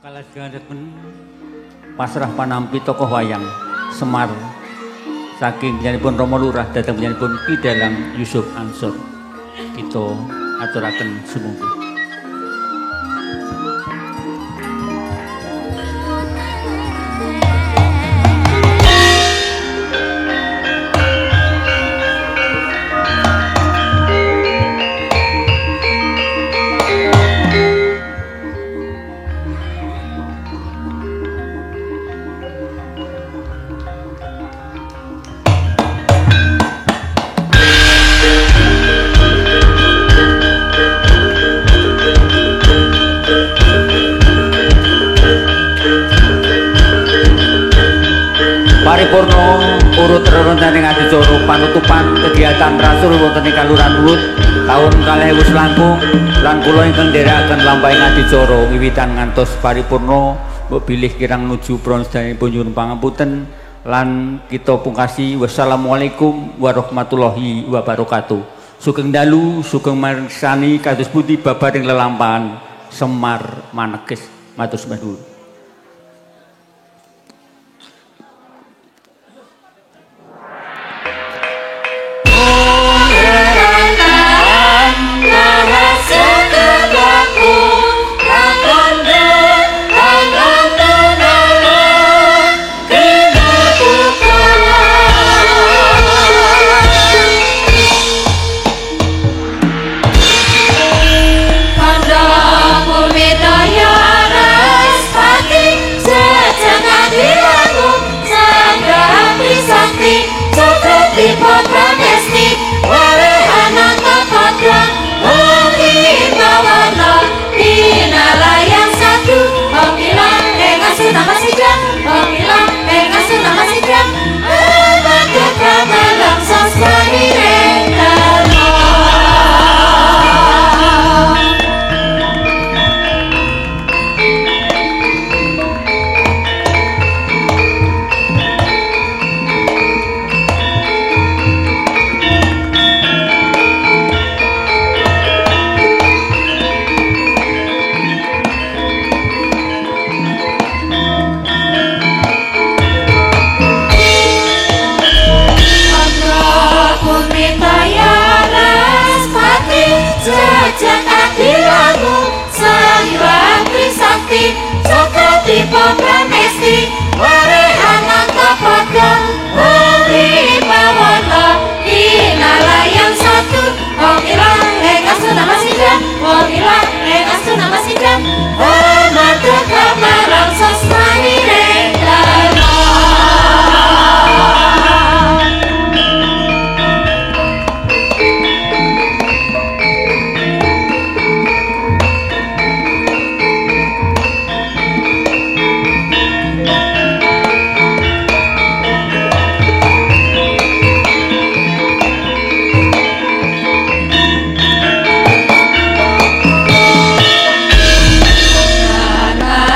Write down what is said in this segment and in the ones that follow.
Kalajengaken pasrah panampi tokoh wayang Semar saking nyanipun Rama Lurah dhateng nyanipun Ki Dalang Yusuf Ansor. Kita aturaken sumangga. Paripurna urut rerencaning adicara panutupan kegiatan rasul wonten ing Kalurahan Wut taun 2000 langkung lan kula ingkang ndherekaken lampahing adicara wiwitan ngantos paripurna mbok bilih kirang nuju pransedyanipun nyuwun pangapunten lan kita pungkasi wassalamualaikum warahmatullahi wabarakatuh. Sugeng dalu sugeng marsani kados pundi babaring lelampahan Semar Manekis matur sembah nuwun. Na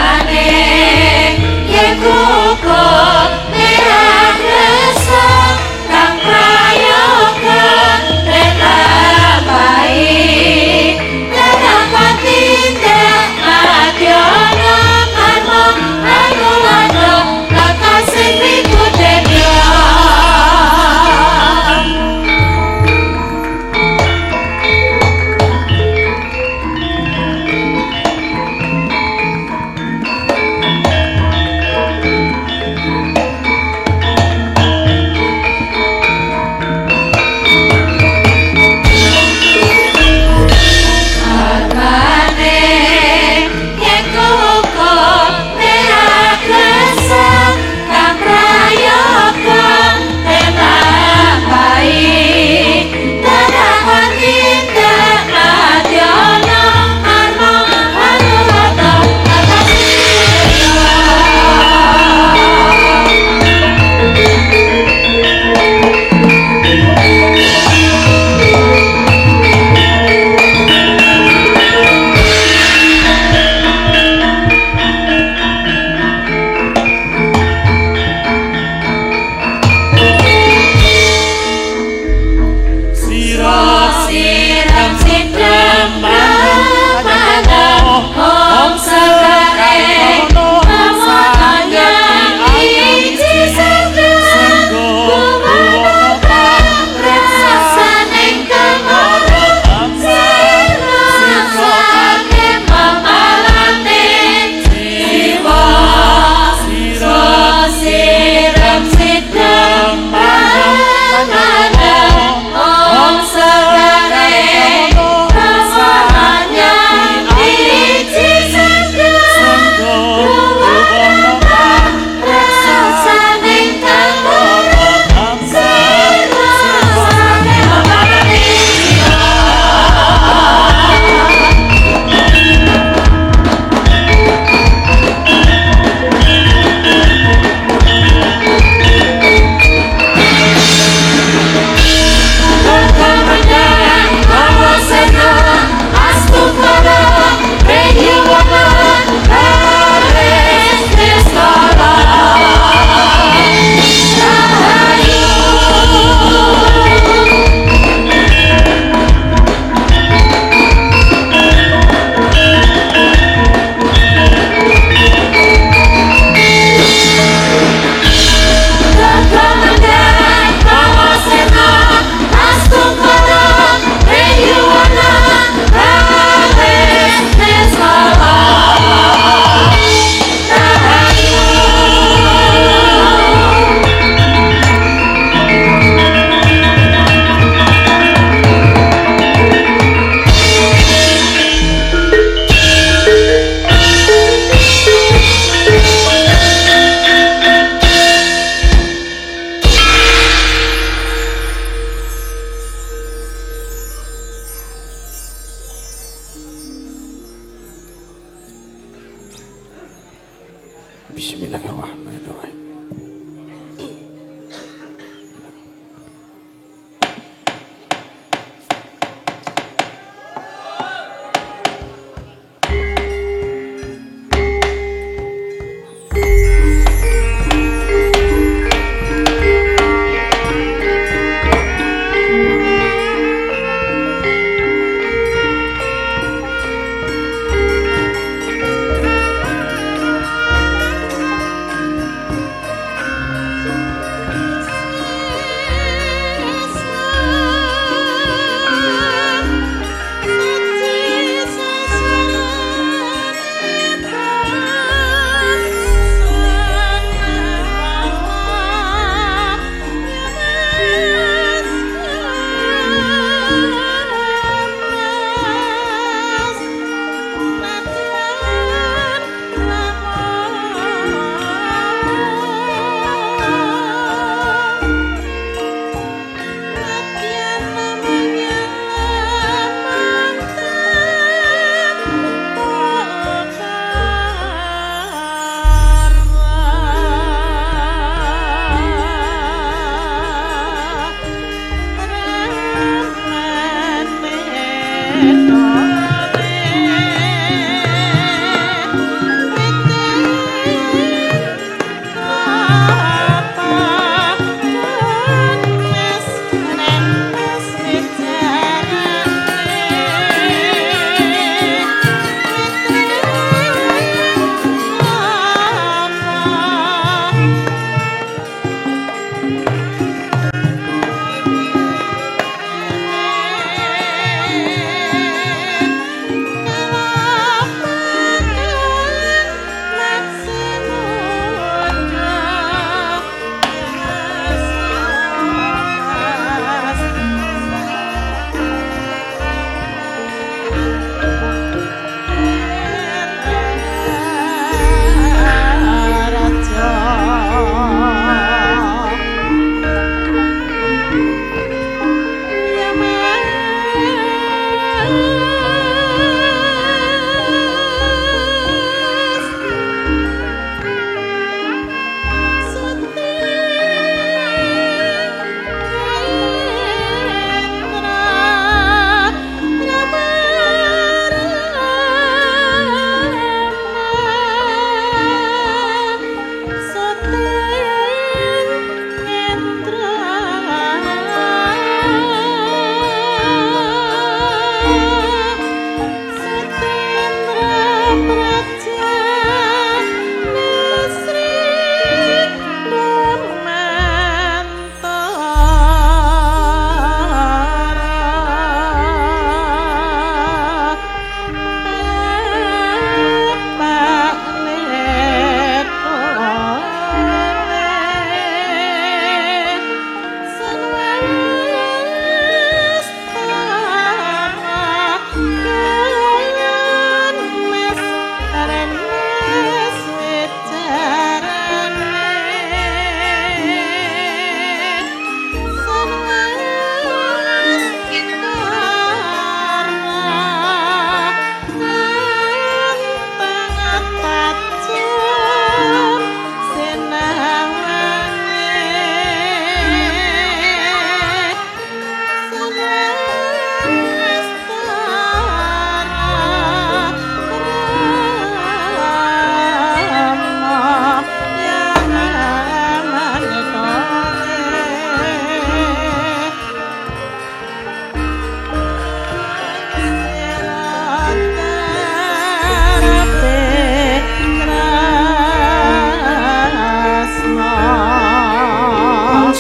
Bismillahirrahmanirrahim.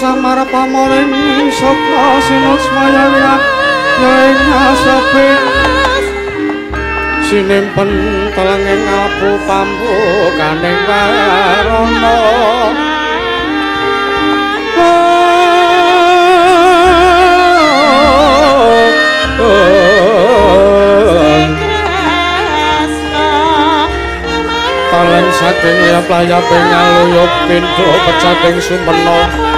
samar pamoring sapa sinut smaya ing asape sinimpen telenging apu pambukaning warana Paling saking ya playape ngaluyup pindha pecating sumena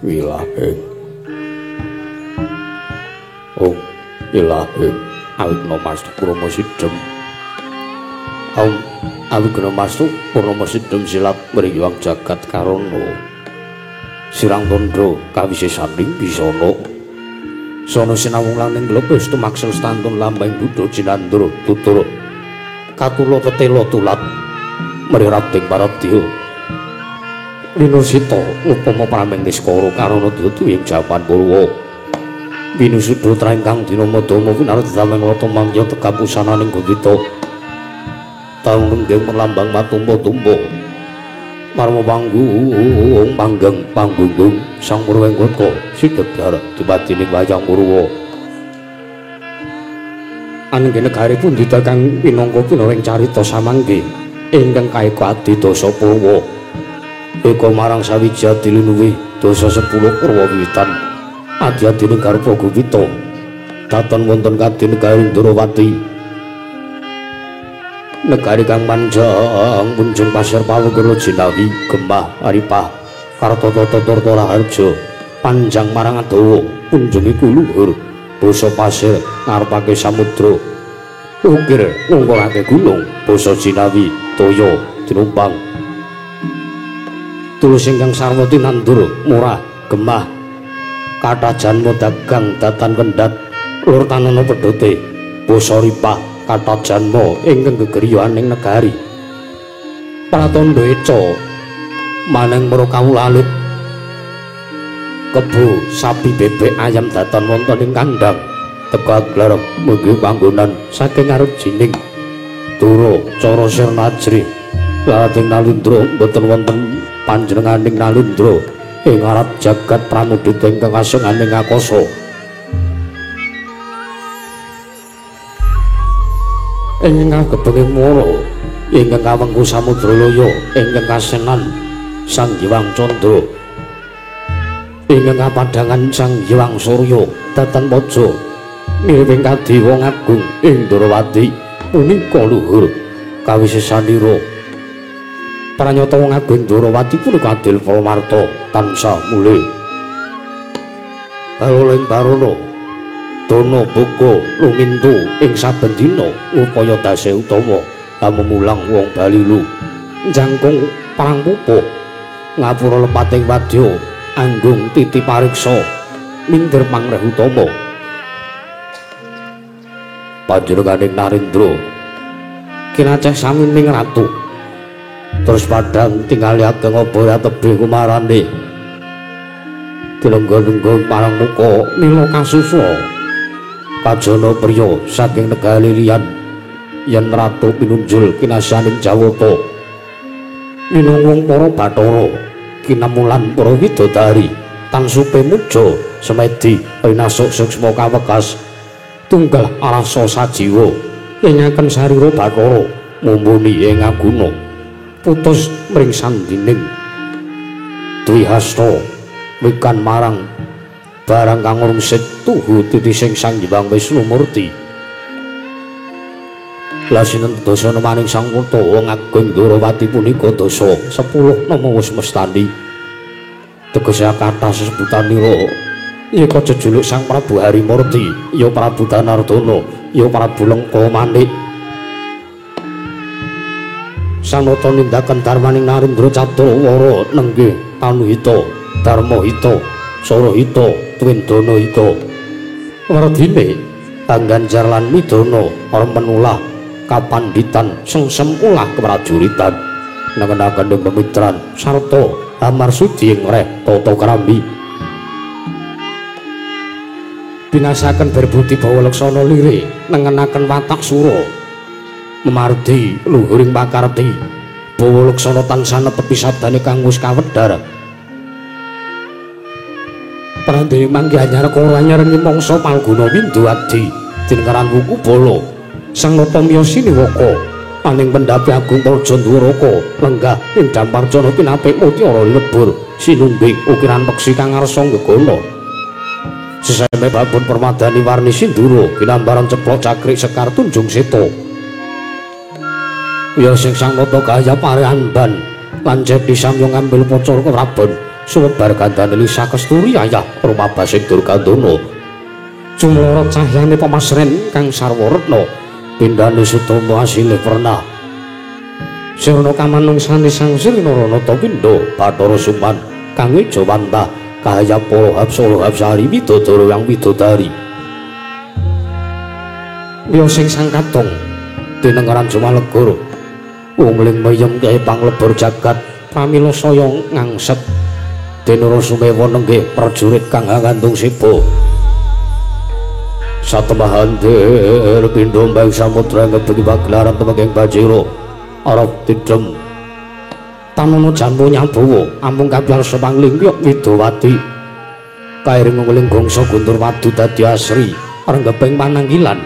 Ilahe. Oh, ilahe. Awigna mastu Purna Sidhem. Awigna mastu Purna Sidhem silat mriwang jagat karana. Sirang tandra kawisesaning bisana. Sono sinawung laning lebes tumaksel stantun lambang Buddha Jinandra tutur. Katula tetela tulat mrirating paradya. Winusita upama prameng niskara karana dudu ing jaman Purwa. Winusudha traingkang dina madama pinarep dameng rata mangya tekapusananing Gundita. Taun lenggeng melambang matumpa-tumpa. Marma panggung Sang Purwenggata sidhedhar dipadining wayang Purwa. Anggene negari pundhita kang pinangka pinaring carita samangke ingkang kaeka adidasa Purwa. Eka marang sawiji adilunuwih dasa 10 Purwa wiwitan adi-adining garpa Gundita daton wonten kadhi negari Ndarawati. Negari kang panjang punjung pasir pawegara jinawi Gemah Aripah Kartotata Raharja panjang marang adawa punjung iku luhur basa pasir ngarepake samudra ukir ngungkurake gunung basa jinawi toya tinumpang tulus ingkang sarwa tinandur murah Gemah kathah janma dagang datan kendhat lur tanana pedhote basa Ripah kathah janma ingkang gegriyaning negari pratandha eca maneng para kawulalit kebo sapi bebek ayam datan wonten ing kandhang teka glarep mungguh panggonan saking ngarep jining Dura cara sirnajri lating Nalindra boten wonten panjenenganing Nalindra ing ngarep jagat pramudita ingkang kasenganing akasa. Ingkang gebenging mara ingkang kawengku samudra loya ingkang kasenan Sang Hyang Candra ingkang kapadhangan Sang Hyang Surya datan paja miriping kadiwa agung ing Ndarawati punika luhur kawisesanira pranyata wong agung Ndarawati punika adil pramarta tansah mulih kaloling barana dana buka lumintu ing saben dina upaya dase utawa mulang wong balilu jangkung parang pupuk ngapura lepating wadya anggung titi pariksa minder pangreh utama panjenenganing Narendra kinaceh sami ning ratu terus padhang tingali ageng obora tebih kumarane dilenggo-lenggo parang muka mila kasuswa kajana priya saking negari liyan yen ratu pinunjul kinasaning Jawata minangka para bathara kinamulan para widodari tansupe muja semedi pinasuk suksma kawekas tunggal arasa sajiwa nyengaken sarira bathara mumpuni ing aguna putus mring sandining Dwihasta wikan marang barang kang ngurungsit tuhu titising Sang Hyang Wisnumurti lasinen dasa nemaning Sang Kurta wong agung Ndarawati punika dasa 10 nama wis mestani tegese kathah sesebutanira yeka jejuluk Sang Prabu Harimurti ya Prabu Danardana ya Prabu Lengkamanik sanata nindakan darmaning Narendra Cadrawara nenggih Tanuhita Darmahita Sarahita Twindanahita werdine Angganjar lan Midana Armenulah kapanditan sengsem ulah keprajuritan nengenaken pemitran sarta amarsudi ing reh tata krambi binasaken berbudi bawa leksana lire nengenaken watak sura memardi luhuring pakarti bawa leksana tansah netepi sabdane kang wis kawedhar Prandene mangke anyar kala nyerengi mangsa palguna windu adi dinekaran wuku bala sang nata miyosine waka paning pendapi agung praja Dwaraka lenggah ing Damparjana pinapik mutiara lebur sinumbing ukiran peksi kang ngarsa gegana sesame babon permadani warni sindura kinambaran ceplok cakrik sekar tunjung seta ya sing sang nata kaya parehan ban lan jeti samya ngambil pacara Rabon sumebar kandhane Lisa Kesturi ayah Rama Basing Durgandono cumlorot cahyane pamasren kang sarwa retna pindhane Sutama asilih pernah sirna kamanung sane sang Srinarana Pindha Bathara Suman kang Wijawantah kaya para Hapsala Hapsari Widodara yang widodari Liya sing sang katong dinengaran Jumalegur ungling mayem kae panglebur jagat pramila saya ngangset Denara Sumewa nenggih prajurit kang ngandung sipa Satemahandir pindha mbang samudra ngebeki pagelaran temenging Bajira arep tidhem Tanono jambu nyambawa ampung kapiarsa panglingkyuk Widowati kairing nguling gongso guntur wadu dadi asri renggeping pananggilan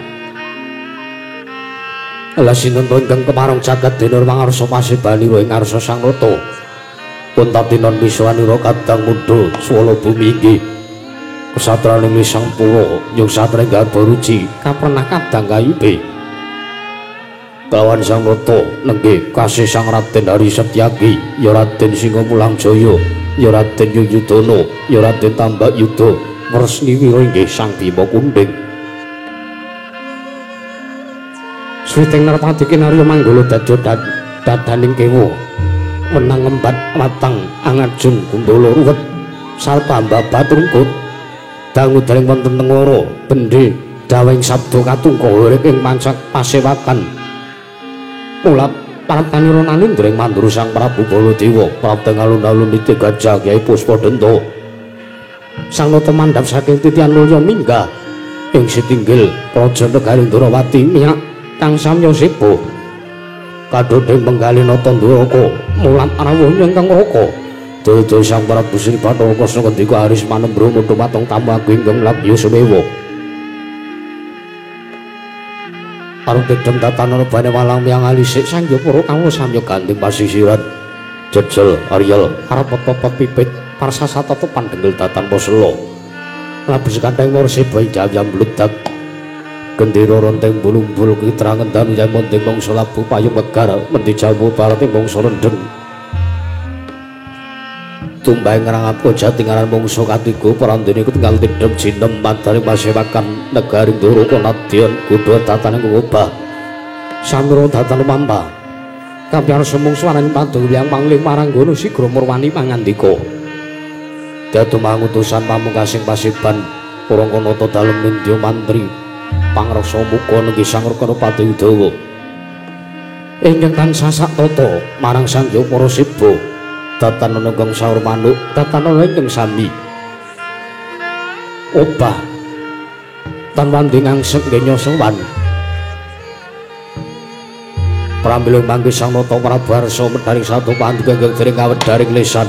Ala sinten ingkang kemarang jagat denar mangarsa pasibanira ing ngarsa sang rata Puntatinon miswanira kadang mudha swala bumi inggih kesatraning Lisang Pura nyung satring Garbaruci kapernah kadang kayupe kawan sang rata nenggih kasih sang Raden Hari Setyaki ya Raden Singamulang Jaya ya Raden Yuyudana ya Raden Tambak Yuda Wresniwira inggih sang Bima Kunthing Switing Narpati kinarya manggala dadaning kewa menang ngembat matang angajung kumbala ruwet sarta mbabat rungkut dangu dereng wonten tengara bendhe dawing sabda katungka urip ing pancak pasewakan mulap partanira nanindring mandura sang Prabu Baladewa prapta alun-alun niti Gajah Kyai Puspadenta sang nata mandhap saking titian mulya minggah ing sitinggil praja Negaring Durawati miyak kang samya sipa kadhodhing penggalih nata Ndoraka mulat rawuh ingkang raka daya sang Prabu Sri Bathara Krishna ngendika aris manembro mudha mateng tamu agung ingkang Labya Sumewa arep tidhem tatanana bane walang miyang alisik sang Yapara kawula samya gandeng pasisiran jejel Aryal arep pepet pipit parsasata pandenggel datan posela labes kantheng morse bayi jayam bludak gendera ronteng bulung-bulung kitrangen dan yang penting mongso labu payung megar menti jamu parating mongso rendeng tumbang ngrangapko jatingaran mongso katiga parandene ketinggal tidhem jinem mandaring pasewakan Negaring Duraka nadyan kudha tataning ngobah samira datan mamba kapiarsa mungsu ananing padha wiyang pangling maranggono sigra murwani pangandika dadi mangutusan pamungkasing pasiban Purangkanata dalem nindya mantri pangreksa muga nenggih sang Rekanapati Udawa ingkang tansah saktata marang sang Hyang Parasiba datanana ingkang saur manuk datanana ingkang sami obah tan wandi ngangsek ngenya sowan pramila mangke sang Nata Prabu Arsa medharing satu pandhika ingkang dereng kawedaring lesan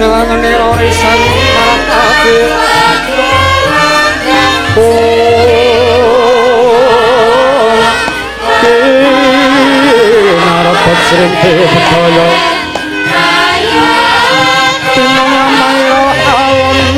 Selangane orisan marakake narapot srimpe bedaya tinamaya alon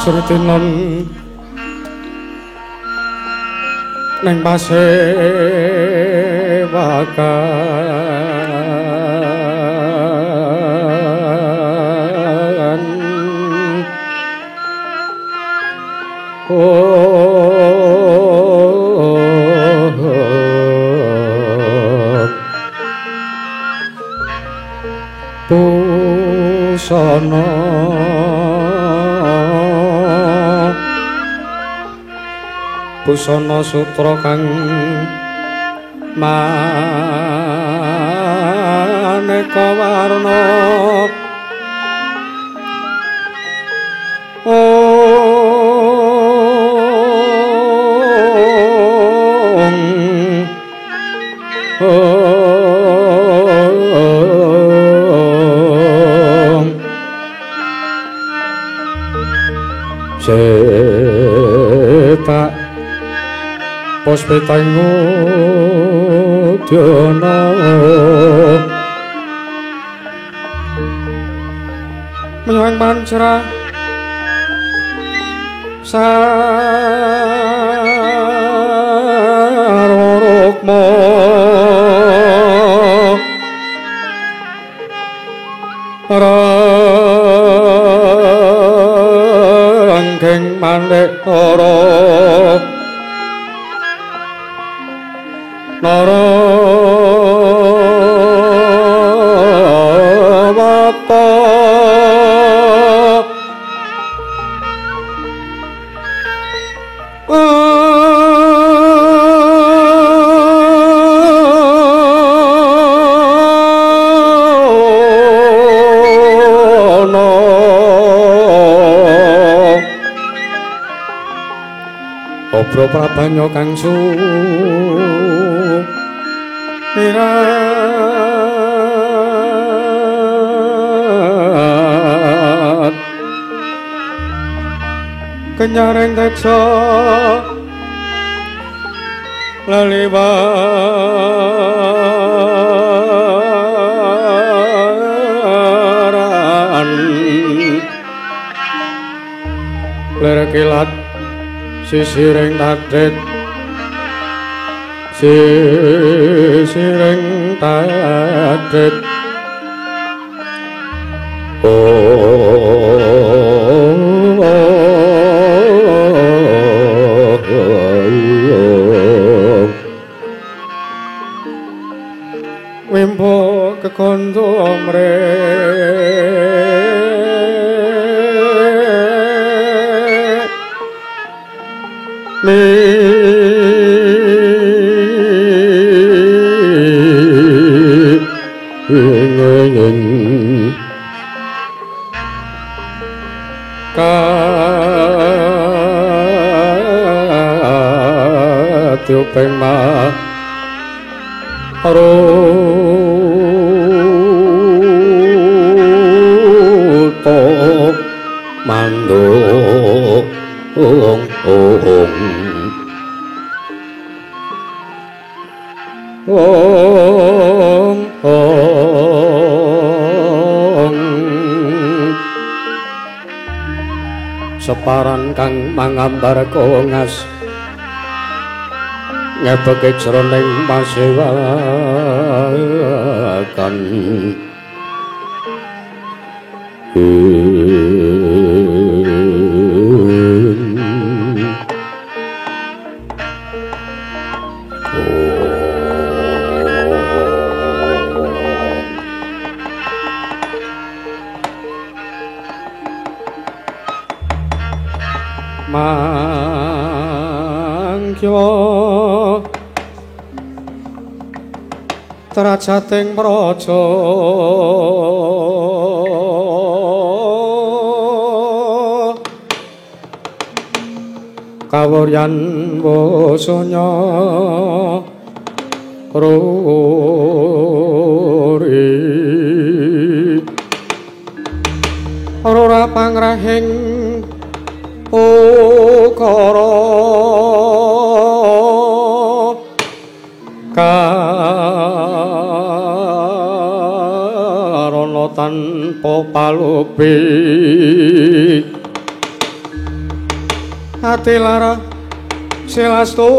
Sretinon neng pasewakan pusana busana sutra kang maneka warna cetak Puspitanya Dhyana menyuwang pancera sarwarukma ranggeng mandek ora Narawata Obro prabanyo kang sumirat kenyareng tejo lalibaran lir kilat sisiring tadet sisiring tadet wimpo kekondo tiupeng ma ruto mandung separan kang mangambar kongas ngepeke jroning pasewakan mangkyo trajating praja kawuryan wasanya ruri ora pangrahing ukara karana tanpa palupi ati lara selastuti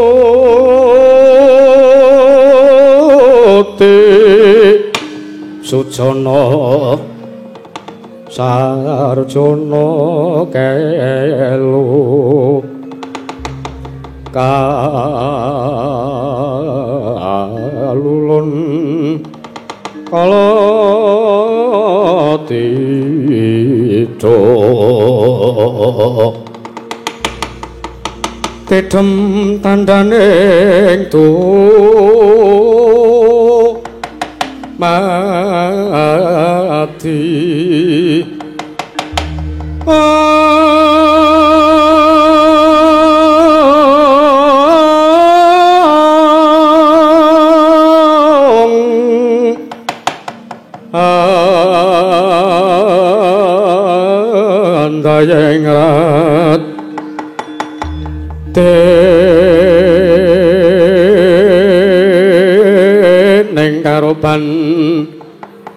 sujana sarjana kelu kalulun kala tito dedem tandhaning mati andayeng rat ning karoban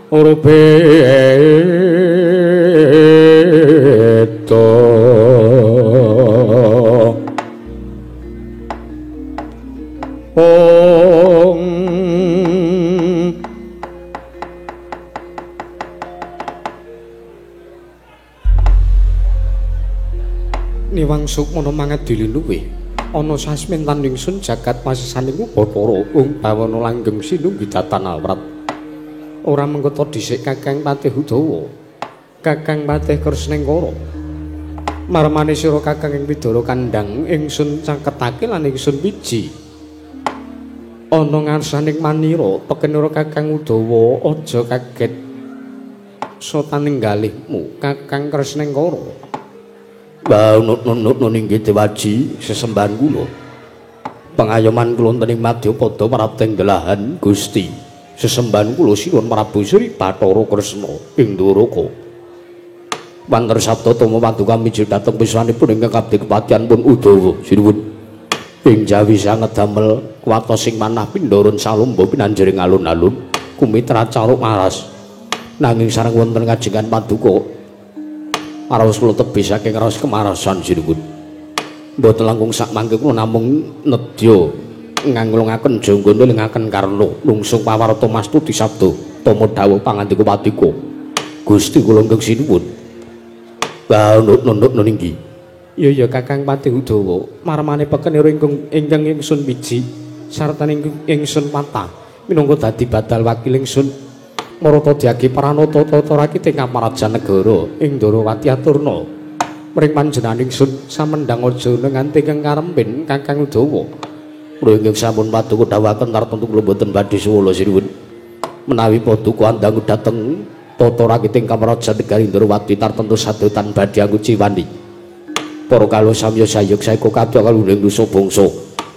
urubeto niwang sukmana mangat dilinuwe ana sasmintan ingsun jagat pasesaning Bathara bawana langgeng sinunggi datanawrat ora mengketa dhisik Kakang Patih Udawa Kakang Patih Kresnengkara marmane sira Kakang ing Widara Kandhang ingsun caketake lan ingsun wiji ana ngarsaning manira pekenira Kakang Udawa aja kaget sotaninggalihmu Kakang Kresnengkara Nunut ninggih dewaji sesembahan kula. Pengayoman kula tening Madyapada marapting delahan Gusti. Sesembahan kula sinuwun Prabu Sri Bathara Kresna ing Ndoraka. Wanten sabda tama paduka miji dhateng piswanipun ingkang kabeh kepatihan pun Udawa sinuwun ing jawi sanget damel kuwata sing manah pindharon salomba pinanjering alun-alun kumitra caruk maras nanging sareng wonten kajengan Paduka paraos kula tebih saking raos kemarasan sinuwun mboten langkung sak mangke kula namung nedya nganglungaken janggana lingaken karna lungsung pawarta mastuti sabda tama dawuh pangandika Paduka Gusti kula nggih sinuwun nunduk niki ya Kakang Patih Udawa marmane pekenira ingkang ingsun wiji sartane ingsun patah minangka dadi badal wakil ingsun marata diagi pranata tata rakit ing Kamarajan Negara ing Ndarawati aturna mring panjenengan ingsun samendhang aja nganti kang karempin Kakang Udawa kula inggih sampun Paduka dawuhaken tartemtu kula boten badhe suwala sinuwun menawi Paduka andhang dhateng tata rakit ing Kamarajan Negara Ndarawati tartemtu sadotan badhe angguci wani para kalih samya sayuk saeka kadya kaluning dosa bangsa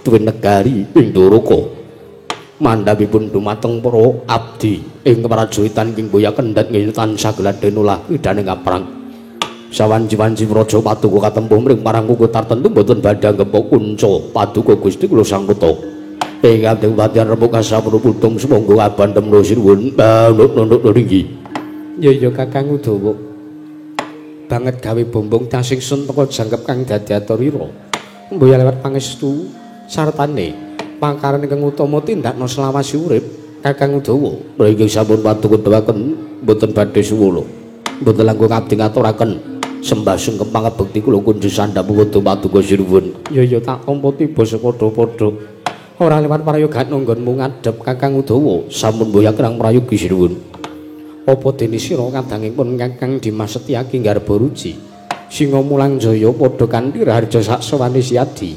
duwe negari ing Ndoraka mandhapipun dumateng para abdi ing prajuritan ing boya kendhat nggih tansah gladhen ulah idane kaprang sawanci-wanci praja Paduka katempuh mring marang kuku tartentu boten badhe ngempa kunca Paduka Gusti kula sang putra ingkang dewatian rembug kasampun putung sumangga abandhem sinuwun nunduk niki ya Kakang Udawa banget gawe bombong tasing sun teka jangkep kang dadi aturira mboya lewat pangestu sartane pangkaran ingkang utama tindakna selawasi urip Kakang Udawa mriki sampun Paduka dhewaken boten badhe suwala boten langkung abdi ngaturaken sembah sungkem pangabekti kula kunjuk sandhap wedha Paduka sinuwun ya tak tampa tiba sepadha-padha ora lewat prayogan nggonmu ngadhep Kakang Udawa sampun mboya kerang prayogi sinuwun apa dene sira kadangipun Kakang Dimas Setyaki Garba Ruci Singa Mulang Jaya padha kanthi raharja sak sawane siadi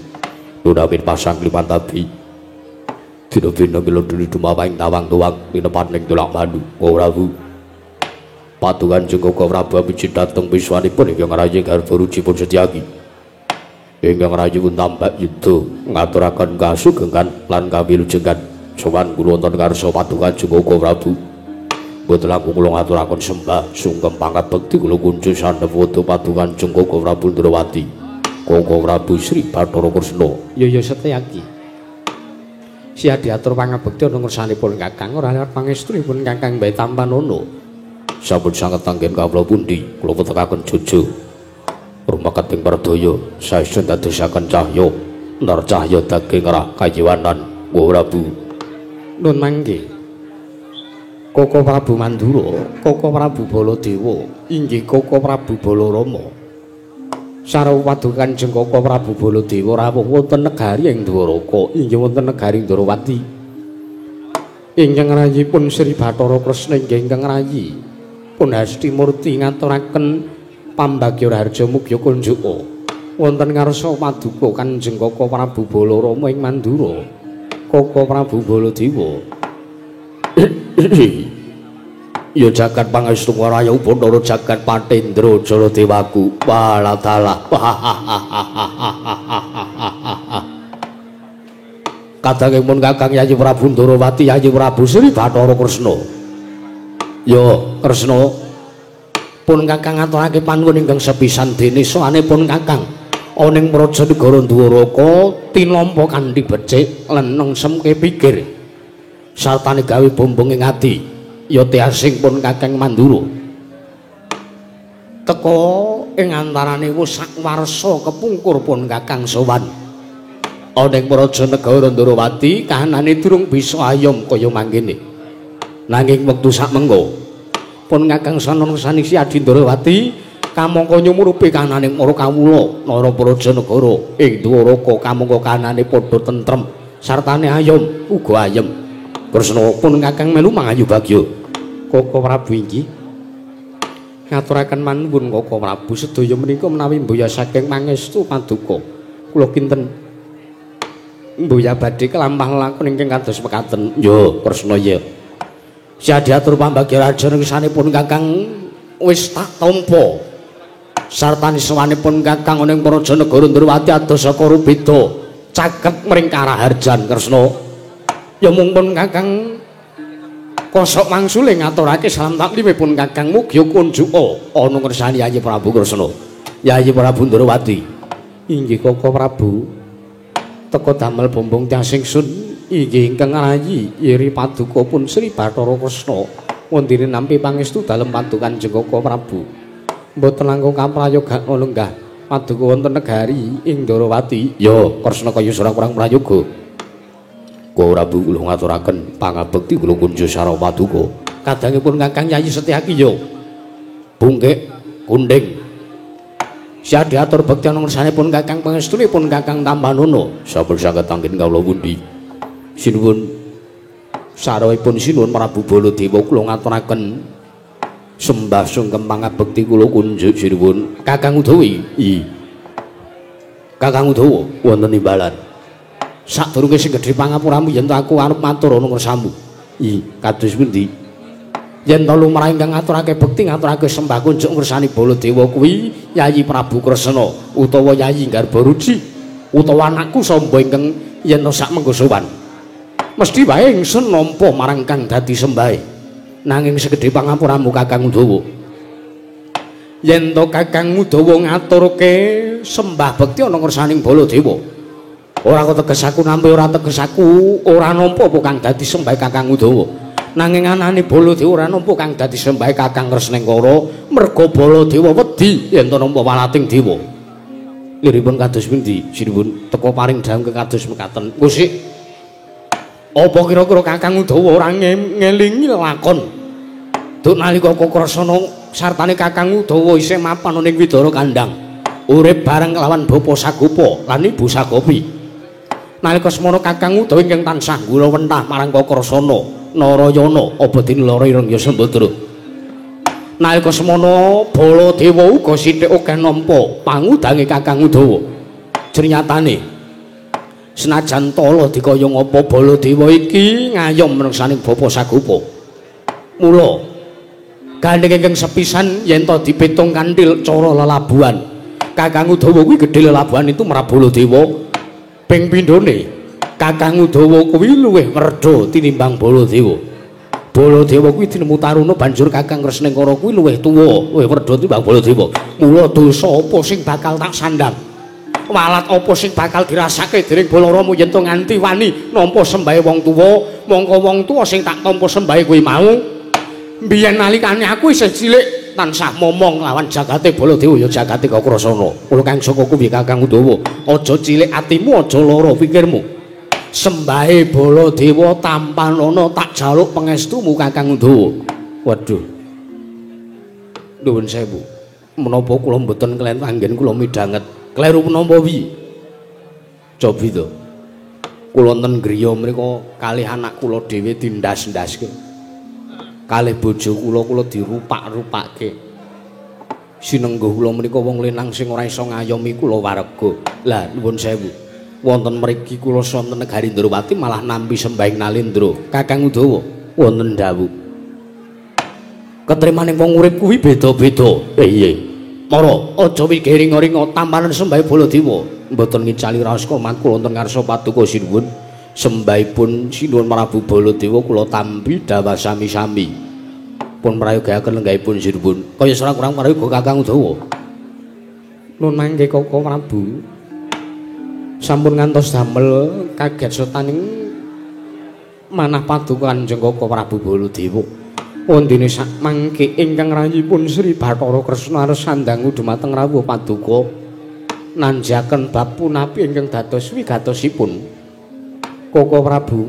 Dunawin pasang klimantabi dina-dina mila duni dumawahing tawang tuwang pinepaning tulak mandu Prabu Padukan Jengkaka Prabu Abiji dhateng wiswanipun ingkang rayi Garba Ruci pun Setyaki ingkang rayi pun tambak yudha ngaturaken kasugengan lan kawilujengan sowan kula wonten karsa Padukan Jengkaka Prabu boten langkung kula ngaturaken sembah sungkem pangabekti kula kunjuk sandhep wedha Padukan Jengkaka Prabu Ndarawati Koko Prabu Sri Bathara Kresna ya Setyaki siadi atur pangabekti ana ngersanipun Kakang ora lewat pangestunipun Kakang Mbah Tampanana sampun sanget anggen kawula pundi kula petekaken jojo rumaket ing pardaya saestu dadosaken cahya nar cahya daging rah kayiwanan Prabu nun mangke Koko Prabu Mandura, Koko Prabu Baladewa, inggih Koko Prabu Balarama. Sareng Padukan Jengkaka Prabu Baladewa rawuh wonten negari ing Dwaraka, inggih wonten negari Ndarawati. Ingkang rayipun Sri Bathara Kresna ingkang rayi pun Hastimurti ngaturaken pambagya raharja mugya kunjuka wonten ngarsa Paduka Kanjeng Koko Prabu Balarama ing Mandura. Koko Prabu Baladewa ya jagat pangestu raya Bandara jagat Patendra Jaradewaku waladalah kadangipun Kakang Yayi Prabu Ndarawati Yayi Prabu Sri Bathara Kresna ya Kresna pun Kakang ngaturake panuwun ingkang sepisan dene sowanipun Kakang ana ing Praja Negara Dwaraka tinampa kanthi becik lan nengsemke pikir sartane gawe bombong ing ati ya teasing pun Kakang Mandura teka ing antarane wus sakwarsa kepungkur pun Kakang sowan ana ing Praja Negara Ndarawati kahanane durung bisa ayom kaya mangkene nanging wektu sakmengko pun Kakang Sanungsani Siadi Ndarawati kamangka nyumurupi kahananing para kawula nara Praja Negara ing Dwaraka kamangka kahanane padha tentrem sartane ayom uga ayem Kresna pun Kakang melu mangayu bagya Koko Prabu inggih ngaturaken manuwun Koko Prabu sedaya menika menawi mboya saking pangestu Paduka kula kinten mboya badhe kelampah lakon ingkang kados mekaten ya Kresna ya siadi atur pambagya raja ngesanipun Kakang wis tak tampa sartane sawanipun Kakang ana ing Praja Negara Ndarawati ados saka rubeda caket mring karaharjan Kresna ya mungpun Kakang kosok mangsule ngaturake salam taklimipun Kakang mugya kunjuka ana ngersani Yayi Prabu Kresna Yayi Prabu Ndarawati inggih Koko Prabu teka damel bombong tiasing sun inggih ingkang rayi Iri Paduka pun Sri Bathara Kresna wondene nampi pangestu dalem padukan Jengkaka Prabu. Mboten langkung kamprayoga ngono nggah. Paduka wonten negari ing Ndarawati. Ya, Kresna kaya ora kurang prayoga. Kula Prabu kula ngaturaken pangabekti kula kunjuk sareng Paduka. Kadangipun Kakang Yayi Setyaki ya. Bungkek Kunding. Siadi atur bekti ana ngersanipun Kakang pangestunipun Kakang Tambanana. Sampun saged tanggen kawula pundi. Sinuwun sarawuhipun sinuwun Prabu Baladewa kula ngaturaken sembah sungkem pangabekti kula kunjuk sinuwun Kakang Udawa. Kakang Udawa wonten imbalan. Sadurunge sing gedhe pangapuramu yen aku arep matur ana ngersamu. Kados pundi? Yen to lumrah ingkang ngaturake bekti ngaturake sembah kunjuk ngersani Baladewa kuwi Yayi Prabu Kresna utawa Yayi Garbaruji utawa anakku samba ingkang yen to sak mengko sowan mesti wae ingsun nampa marang kang dadi sembahe nanging segedhe pangapuramu Kakang Udawa yen to Kakang Udawa ngaturke sembah bekti ana ngersaning Baladewa ora kok teges aku nampi ora teges aku ora nampa apa kang dadi sembahe Kakang Udawa nanging anane Baladewa ora nampa kang dadi sembahe Kakang Kresnengkara merga Baladewa wedi yen to nampa walating dewa. Liripun kados pundi sinuwun teka paring dawuh kados mekaten. Kusik apa kira-kira Kakang Udawa ora ngelingi lakon duk nalika Kresna sartane Kakang Udawa isih mapan ning Widara Kandhang urip bareng kelawan Bapa Sagopa lan Ibu Sagopi. Nalika semono Kakang Udawa ingkang tansah gula wentah marang Kresna Narayana apa tinlara ireng ya Sembadra. Nalika semono Baladewa uga sithik akeh nampa pangudange Kakang Udawa. Jerniyatane senajan tala dikaya ngapa Baladewa iki ngayom mrengsaning Bapa Sagopa. Mula gandeng ingkang sepisan yen to dipitung kanthi cara lelabuhan. Kakang Udawa kuwi gedhe lelabuhan itu marang Baladewa. Ping pindhone Kakang Udawa kuwi luwih merda tinimbang Baladewa. Baladewa kuwi tinemu taruna banjur Kakang Kresnengkara kuwi luwih tuwa, luwih merda tinimbang Baladewa. Mula dosa apa sing bakal tak sandang? Walat apa sing bakal dirasake dening Balarama yen to nganti wani nampa sembahe wong tuwa, mongko wong tuwa sing tak tampa sembahe kuwi mau. Biyen nalikane aku isih cilik tansah momong lawan jagate Baladewa ya jagate Kresna. Mula kang saka kuwi Kakang Udawa, aja cilik atimu, aja lara pikirmu. Sembahe Baladewa tampanana tak jaluk pangestumu Kakang Udawa. Waduh. Nuwun sewu. Menapa kula mboten klen anggen kula midhanget. Kleru menapa wi? Cobi to. Kula wonten griya mriku kalih anak kula dhewe dindas-ndaske. Kalih bojo kula dirupak-rupake. Sinengguh kula menika wong lenang sing ora iso ngayomi kula warga. Lah nuwun sewu. Wonten mriki kula sonten negari Ndarawati malah nampi sembahing Nalendra. Kakang Udawa wonten dawuh. Ketrimaning wong urip kuwi beda-beda. Iya. Mara aja wigiring-ringa tampanan sembahe Baladewa. Mboten ngicali raos komat kula wonten ngarsa Paduka sinuwun. Sembahipun sinuwun Prabu Baladewa kula tampi dawa sami-sami. Pun prayogaken lenggahipun sinuwun. Kaya ora kurang prayoga Kakang Udawa. Nun mangke Koko Prabu. Sampun ngantos damel kaget setaning manah padukan Jengkaka Prabu Baladewa. Wondene sak mangke ingkang rayipun Sri Bathara Kresna sandangu dumateng rawuh paduka nanjaken bab punapi ingkang dados wigatosipun. Koko Prabu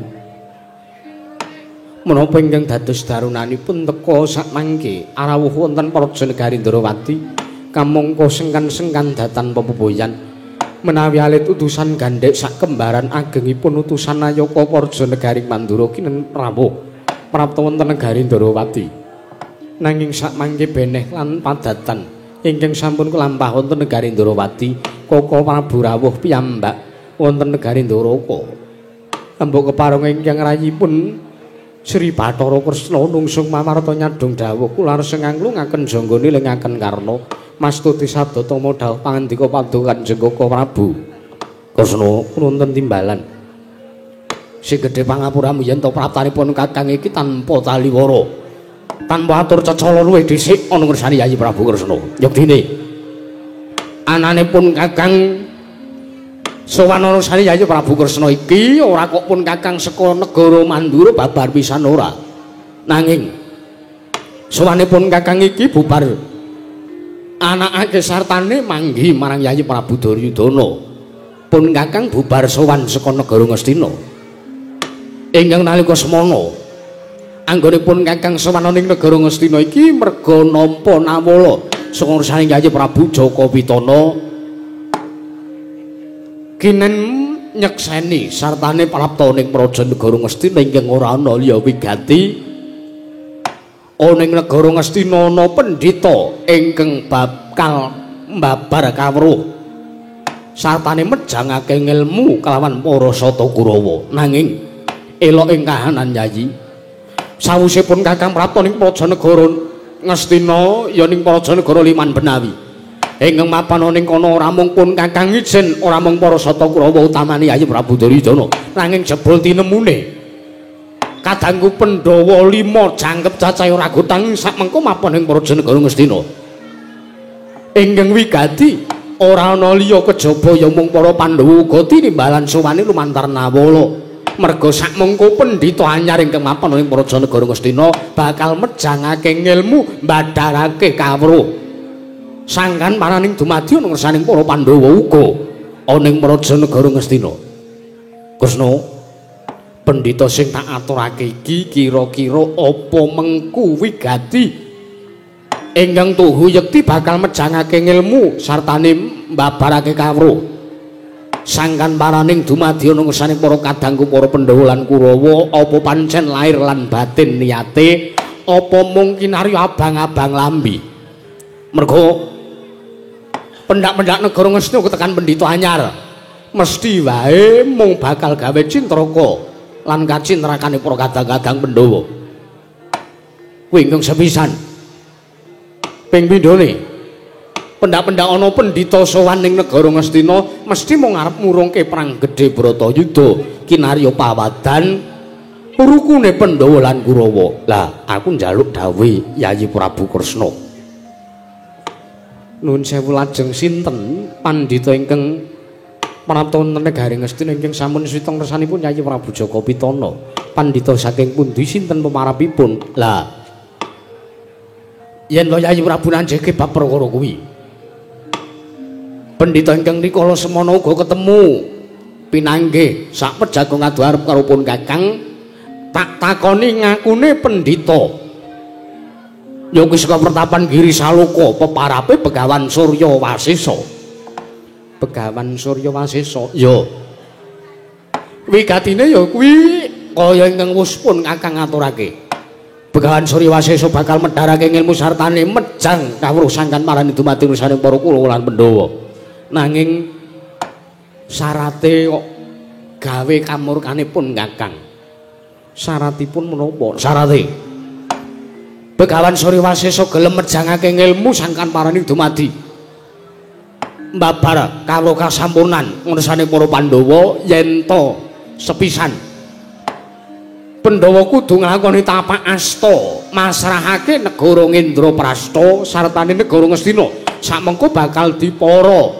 menapa ingkang dados darunanipun teka sak mangke arawuh wonten Praja Negari Ndarawati kamangka sengkan-sengkan datan pepeboyan. Menawi alit utusan gandhek sak kembaran agengipun utusan Nayaka Praja Negari Mandura kinen rawuh prapta wonten negari Ndarawati. Nanging sak mangke beneh lan padatan ingkang sampun kelampah wonten negari Ndarawati, Koko Prabu rawuh piyambak wonten negari Ndaraka. Embok kepareng ingkang rayipun Sri Bathara Kresna nungsung mawarta nyadong dawuh kula sengangklungaken janggane lengaken karna mastuti sabda tama dawuh pangandika padukan Jengkaka Prabu Kresna wonten timbalan sing gedhe pangapuramu yen to praptanipun kakang iki tanpa taliwara tanpa atur cecala luwih dhisik ana ngersani Yayi Prabu Kresna. Yogdine ananipun kakang Sowan Anusani Yayi Prabu Kresna iki ora kok pun kakang saka negara Mandura babar pisan ora. Nanging sowanipun kakang iki bubar anakake sartane manggi marang Yayi Prabu Duryudana. Pun kakang bubar sowan saka negara Ngastina. Ingkang nalika semana anggonipun kakang sowan ing negara Ngastina iki merga nampa nawala saka ngarsaning Yayi Prabu Jaka Pitana kinen nyekseni sartane praptaning praja negara Ngastina ingkang ora ana liya wigati ana ing negara Ngastina ana pendhita ingkang bakal mbabar kawruh sartane mejangake ilmu kelawan para sata Kurawa nanging elok ing kahanan Yayi sawusipun kakang praptaning praja negara Ngastina ya ning praja negara Liman Benawi ingkang mapan ning kono ora mung pun kakang ijen ora mung para sata Kurawa utamane Yayi Prabu Duryudana nanging jebul tinemune kadangku Pandhawa 5 jangkep cacahe ora gotang sak mengko mapan ing praja negara Ngastina ingkang wigati ora ana liya kejaba ya mung para Pandhawa uga tinimbalan sowane lumantar nawala merga sak mengko pendhita anyar ingkang mapan ing praja negara Ngastina bakal mejangake ilmu mbadharake kawruh sangkan paraning dumadi ana ngersaning para Pandhawa uga ana ing praja negara Ngastina. Kresna, pendhita sing tak aturake iki kira-kira apa mengku wigati ingkang tuhu yekti bakal mejangake ilmu sartane mbabarake kawruh. Sangkan paraning dumadi ana ngersaning para kadangku para Pandhawa lan Kurawa apa pancen lair lan batin niyate apa mung kinarya abang-abang lambi. Merga pendak-pendak negara Ngastina ketekan pendhita anyar mesti wae mung bakal gawe cintraka lan kacintrakane para kadang-kadang Pandhawa kuwi ingkang sepisan ping pindhone pendak-pendak ana pendhita sowan ning negara Ngastina mesti mung arep murungke perang gedhe Bratayuda kinarya pawadan rukune Pandhawa lan Kurawa. Lah aku njaluk dawuh Yayi Prabu Kresna Nuwun sewu lajeng sinten pandhita ingkang prapta wonten negari Ngastina ingkang sampun swita ngersanipun Yayi Prabu Jaka Pitana. Pandhita saking pundi sinten pemarapipun? Lah yen lo Yayi Prabu nanjeke bab perkara kuwi. Pendhita ingkang rikala semana uga ketemu pinanggih sak pejago ngadu arep karo pun kakang tak takoni ngakune pendhita ya kuwi saka pertapan Giri Saloka peparape Begawan Surya Wasesa. Begawan Surya Wasesa ya wigatine ya kuwi kaya ingkang wis pun kakang aturake. Begawan Surya Wasesa bakal medharake ilmu sartane mejang kawruh sangkan marani dumadi urusaning para Kurawa lan Pandhawa. Nanging syarate kok gawe kamurkanipun kakang. Syaratipun menapa? Syarate Begawan Surya Wasesa gelem mejangake ilmu sangkan parani dumadi mbabar kawruh kasampurnan ngersane para Pandhawa yen to sepisan Pandhawa kudu nglakoni tapak asta masrahake negara Ngendraprasta sartane negara Ngastina samengko bakal dipara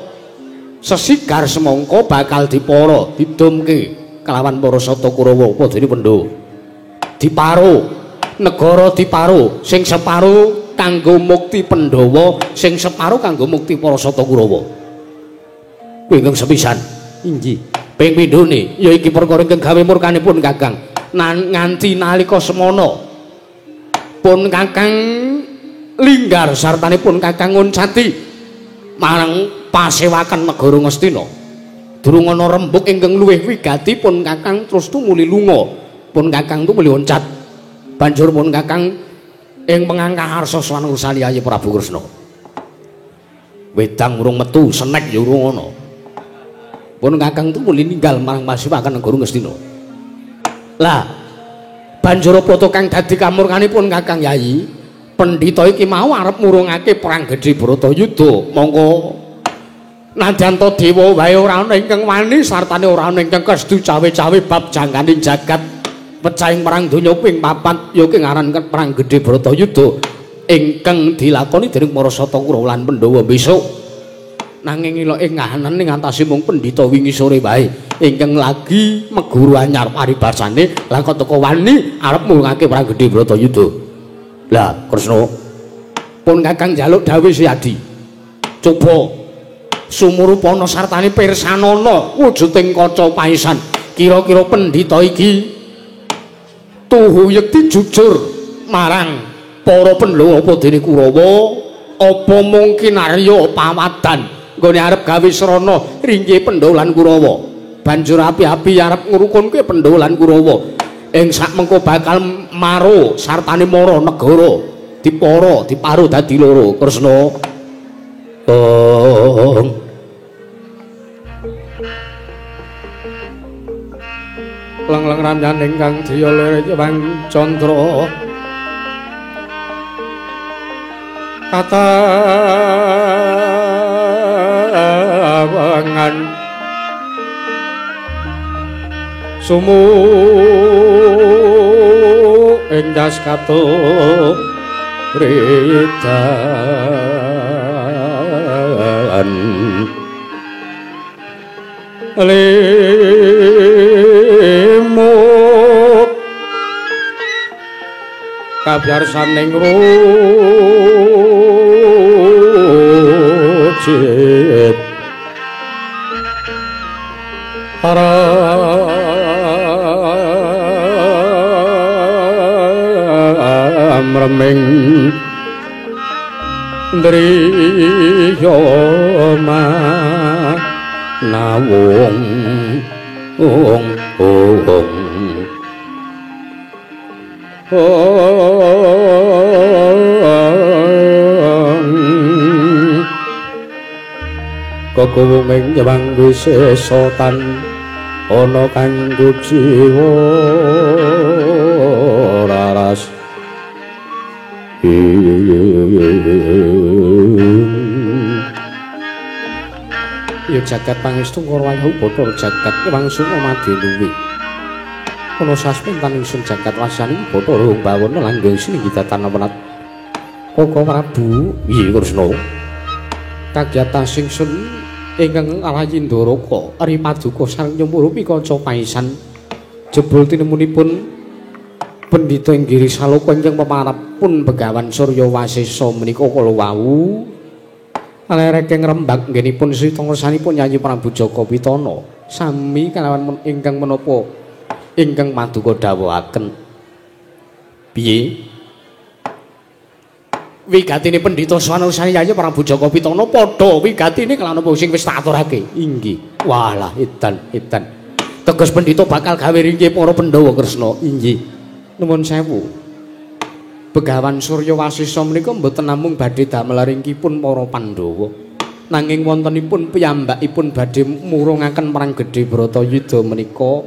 sesigar semangka bakal dipara didumke kelawan para sata Kurawa padane Pandhawa diparo negara diparo sing separo kanggo mukti Pandhawa sing separo kanggo mukti para sata Kurawa kuwi ingkang sepisan inggih ping pindhone ya iki perkara ingkang gawe murkanipun kakang nganti nalika semana pun kakang linggar sartanipun kakang nguncati marang pasewakan negara Ngastina durung ana rembug ingkang luwih wigati pun kakang terus tumuli lunga pun kakang tumuli oncat banjur pun kakang ing pengangkah arsa sawan ursani Yayi Prabu Kresna wedang urung metu senek ya urung ana pun kakang tumuli ninggal marang pasewakan negara Ngastina. Lah banjur apa to kang dadi kamurkanipun kakang Yayi pendhita iki mau arep murungake perang gedhe Bratayuda mongko nadyanto dewa wae ora ana ingkang wani sartane ora ana ingkang kestu cawe-cawe bab jangkaning jagat pecahing perang donya ping 4 ya ngaran perang gedhe Bratayuda ingkang dilakoni dening para sata Kurawa lan Pandhawa besok nanging iloke ngahanan ning antase mung pendhita wingi sore wae ingkang lagi meguru anyar paribasane lan kok teko wani arep mulungake perang gedhe Bratayuda. Lah Kresna pun Kakang njaluk dawuh Siadi. Coba sumurupana sartane pirsanana wujuding kaca paisan. Kira-kira pendhita iki tuhuyekti jujur marang para pendhawa apa dene Kurawa apa mungkin arya pawadan nggone arep gawe srana ringkih pendhawa Kurawa banjur api-api arep ngrukunke pendhawa Kurawa ing sakmengko bakal maro sartane mara negara diparo dadi loro. Kresna lang-lang ramyan ingkang diya lere Jewang Candra katawangan sumu ing das kato ridan lemuk kabyarsaning rucit remeng driya nawung kekuwung nyewang wisesotan ana kanggo jiwa laras ya jagat pangestu Kurawayu Bathara jagat wangsul Madiluwi ana sasmintan ingsun jagat wasani Bathara Bawana langgeng sininggi tatanawenat Koko Prabu iya Kresna kagiatan singsun ingkang alayindaraka ari paduka sareng nyumurupi kaca paisan jebul tinemunipun pendhita inggih Saloka ingkang pemarapun Begawan Surya Wasesa menika kala wau lereke ngrembak nggenipun Sri Tangresanipun Yayi Prabu Jaka Pitana sami kalawan ingkang menapa ingkang paduka dawuhaken. Piye? Wigatine pendhita swanursane Yayi Prabu Jaka Pitana padha wigatine kalawan apa sing wis tak aturake. Inggih. Walah edan. Teges pendhita bakal gawe ringkih para Pandhawa Kresna. Inggih. Nuwun sewu. Begawan Surya Wasesa menika mboten namung badhe damel ringkihipun para Pandhawa. Nanging wontenipun piyambakipun badhe murungaken perang gedhe Bratayuda menika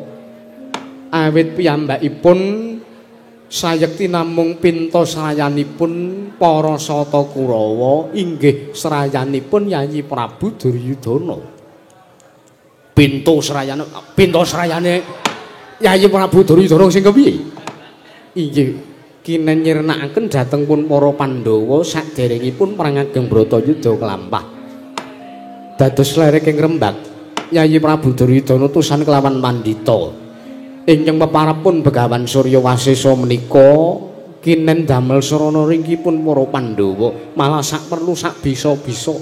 awit piyambakipun sayekti namung pinta srayanipun para sata Kurawa inggih srayanipun Yayi Prabu Duryudana. Pinta srayane Yayi Prabu Duryudana sing kepiye? Inggih kinen nyirnakaken dhateng pun para Pandhawa saderengipun perang ageng Bratayuda kelampah. Dados lerek ing Rembag Yayi Prabu Duryudana tusan kelawan pandhita ingkang peparapun Begawan Surya Wasesa menika kinen damel sarana ringkihipun para Pandhawa malah sak perlu sak bisa-bisa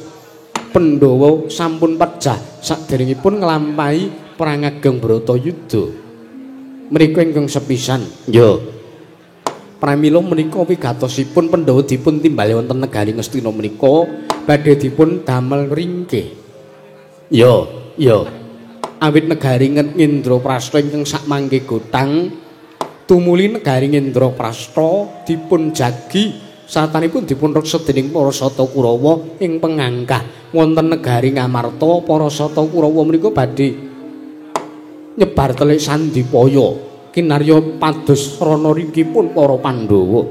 Pandhawa sampun pejah saderengipun nglampahi perang ageng Bratayuda menika ingkang sepisan. Ya pramila menika wigatosipun Pandhawa dipun timbali wonten negari Ngastina menika badhe dipun damel ringkih. Ya awit negari Ngendraprasta ingkang sakmangke gotang tumuli negari Ngendraprasta dipun jagi satanipun dipun reksa dening para sata Kurawa ing pengangkah wonten negari Ngamarta para sata Kurawa menika badhe nyebar telik sandipaya kinarya pados rana ringkihipun para Pandhawa.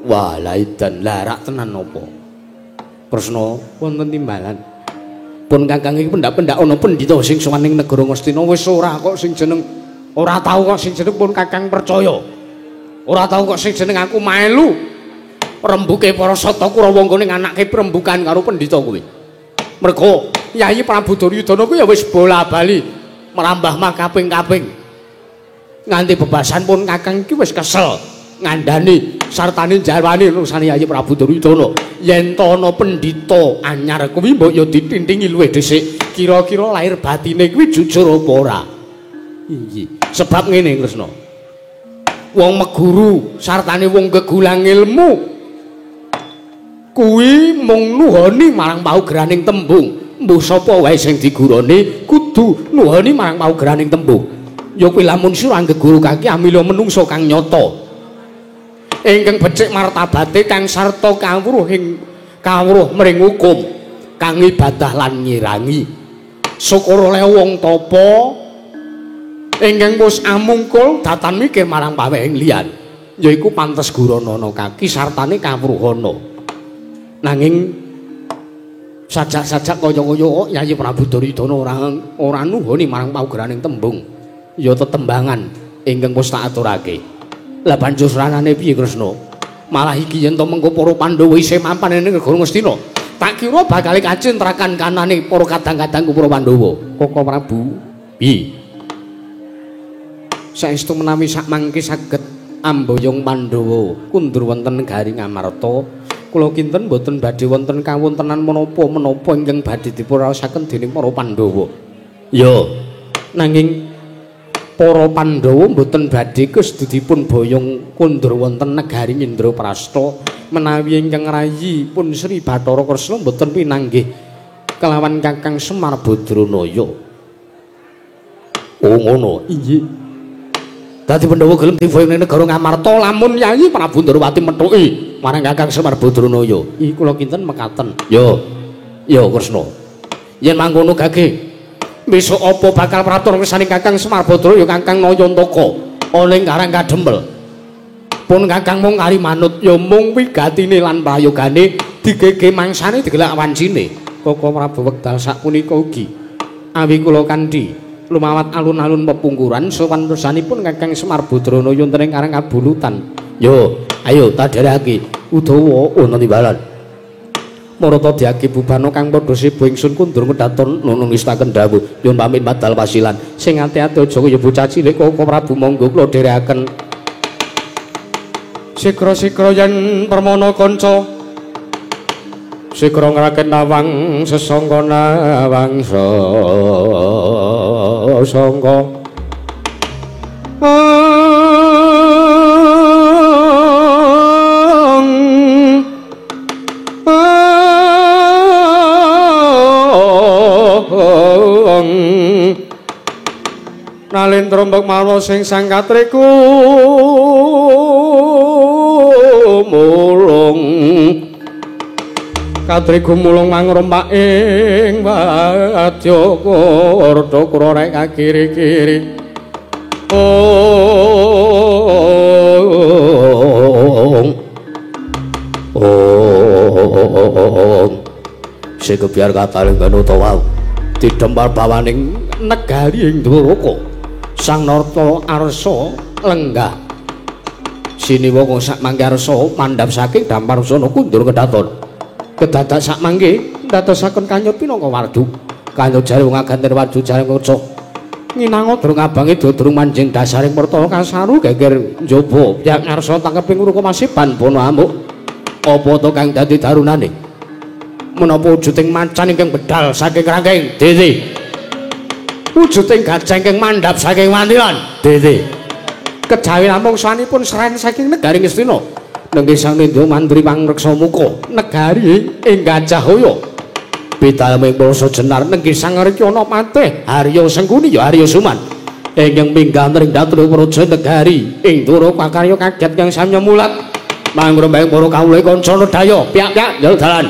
Wah, la edan larak tenan napa? Kresna wonten timbalan. Pun Kakang iki pendak-pendak ana pendhita sing sowan ning negara Ngastina wis ora kok sing jeneng ora tau kok sing jeneng pun Kakang percaya. Ora tau kok sing jeneng aku melu rembuke para sata Kurawa nggone nganake perembukan karo pendhita kuwi. Mergo Yayi Prabu Duryudana ku ya wis bola-bali merambah makaping-kaping. Nganti bebasan pun Kakang iki wis kesel ngandani sartane jarwane nursane Yayi Prabu Duryudana. Yen to ana pendhita anyar kuwi mbok ya ditintingi luwih dhisik. Kira-kira lahir batine kuwi jujur apa ora? Inggih. Sebab ngene Kresna. Wong meguru sartane wong kegulang ilmu kuwi mung nuhoni marang paugraning tembung. Mbuh sapa wae sing digurone kudu nuhoni marang paugraning tembung. Ya kuwi lamun sira anggeguru kaki amila menungso kang nyata. Ingkang becik martabate kang sarta kawruh mring hukum kang ibadah lan ngirangi. Syukur le wong tapa ingkang wis amungkul datan mikir marang pawehing liyan yaiku pantes guranana kaki sartane kawruhana. Nanging sajak-sajak kaya-kaya Yayi Prabu Duryudana ora nuhoni marang paugraning tembung. Ya tetembangan ingkang wis tak aturake. Lah banjur ranane piye Kresna? Malah iki yen to mengko para Pandhawa isih mapan ning negara Ngastina, tak kira bakal kacintrakan kanane para kadang-kadangku para Pandhawa. Koko Prabu, piye? Saestu menawi sak mangke saged amboyong Pandhawa kundur wonten negari Ngamarta, kula kinten boten badhe wonten kawontenan menapa-menapa ingkang badhe dipuraosaken dening para Pandhawa. Ya, nanging para Pandhawa mboten badhe dipun boyong kundur wonten negari Indraprasta menawi ingkang rayi pun Sri Bathara Kresna mboten pinanggih kelawan Kakang Semar Badranaya. Oh ngono. Inggih. Dadi Pandhawa gelem diboyong ning negara Ngamarta lamun Yayi Prabu Ndrawati methuki marang Kakang Semar Badranaya. Iki kula kinten mekaten. Ya. Ya Kresna. Yen mangkono gage besok apa bakal pratur kesaning Kakang Semar Badranaya Kakang Nayantaka ana ing Karang Kadempel. Pun Kakang mung kari manut ya mung wigatine lan prayogane digege mangsane digelak wancine. Koko Prabu wekdal sapunika ugi awi kula kanthi lumawat alun-alun pepungkuran sowan kersanipun Kakang Semar Badranaya wonten ing Karang Kabulutan. Yo, ayo tadherake Udawa ana timbalan. Marata diake bubana kang padha sibu ingsun kundur medhaton nunung istaken dawuh. Nyuwun pamit badal wasilan. Sing ati-ati aja kaya bocah cilik Koko Prabu monggo kula dherekaken. Sikra-sikra yen permana kanca. Sikra ngraken nawang sesangga nawang sangga. Nalin trombok mawa sing sang katriku mulung mangrompak ing wadya Karta krorek kakiri-kiri sing kebiar kataling utawa didempar bawaning negari ing Dwaraka. Sang Narta Arsa lenggah siniwa kang sak mangke Arsa mandhap saking dampar usana kundur kedaton. Kedadak sak mangke ndadosaken kanyut pinangka wardu. Kanyut jare wong aganten wardu jare ngoco. Nginango durung abange durung manjing dasaring pertala kasaru geger njaba. Yang Arsa tangkeping uruka masiban bono amuk. Apa to kang dadi darunane? Menapa wujuding macan ingkang bedal saking rangking Dede. Wujuding gajah ingkang mandhap saking wantilan Dede. Kejawi namung sanipun serahen saking negari Ngastina. Nenggih sang Nindya Mandri pangreksa muka negari ing Gajahhoya. Bidalming basa jenar nenggih sang Rekyana Patih Harya Sengkuni ya Harya Suman. Ingkang minggah ing Datra Praja negari ing Dwaraka karya kaget kang samya mulat. Mangrembeng para kawula kanca nedaya piyak-piyak jaluk dalan.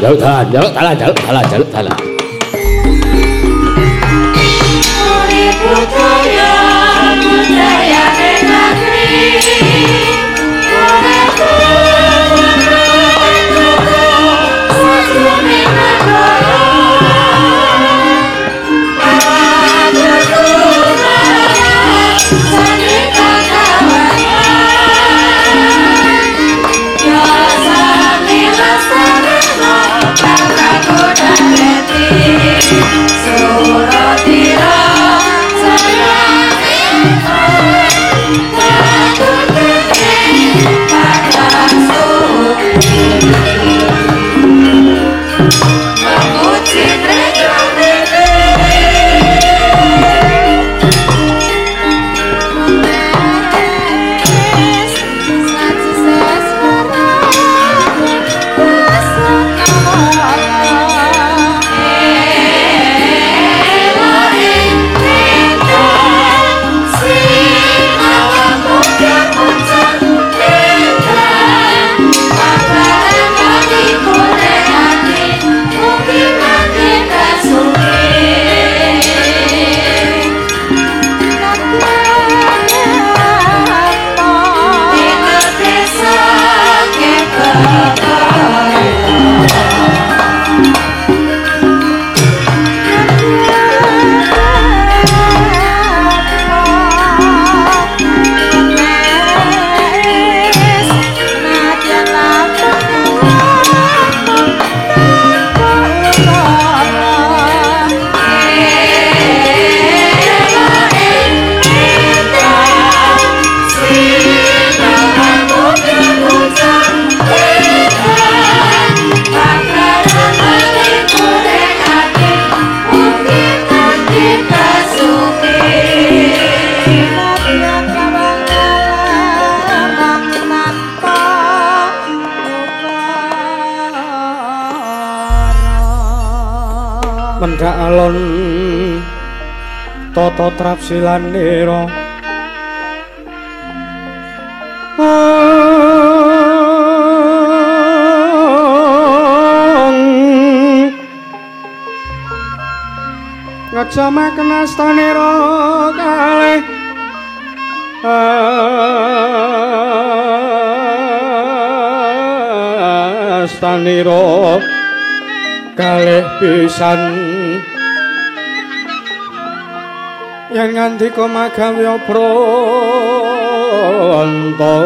Yeah. mendak alon tata trapsilanira ngajamaken astanira kalih astanira kalih pisan yen ngandika magawya pranta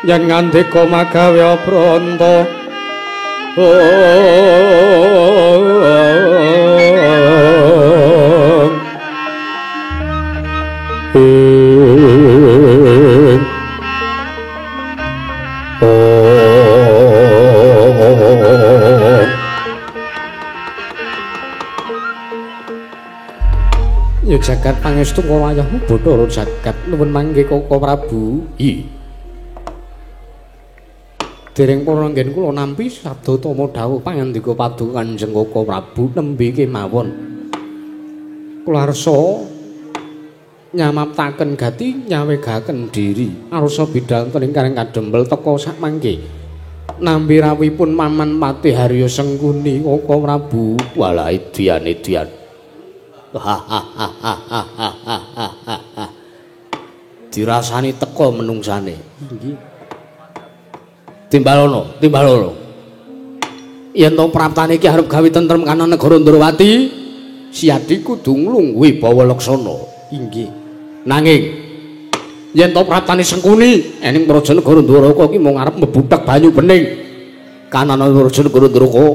yen ngandika magawya pranta ya jagat pangestu kawayahmu Bathara jagat nuwun mangke Koko Prabu. Dereng para nggen kula nampi sabda tama dawuh pangandika paduka Kanjeng Koko Prabu nembe kemawon. Kula arsa nyamaptaken gati nyawegaken diri arsa bidhanten ingkang kadempel teka sak mangke. Nampi rawuhipun Paman Patih Harya Sengkuni Koko Prabu walah diane dian. Dirasani teka menungsane. Nggih. Timbalono. Yen to praptane iki arep gawe tentrem kana negara Ndrawati, Siadi kudu nglungguhi bawa laksana. Inggih. Nanging yen to praptane Sengkuni ening praja negara Ndrawaka iki mung arep mbebutek banyu bening. Kanana praja negara Ndrawaka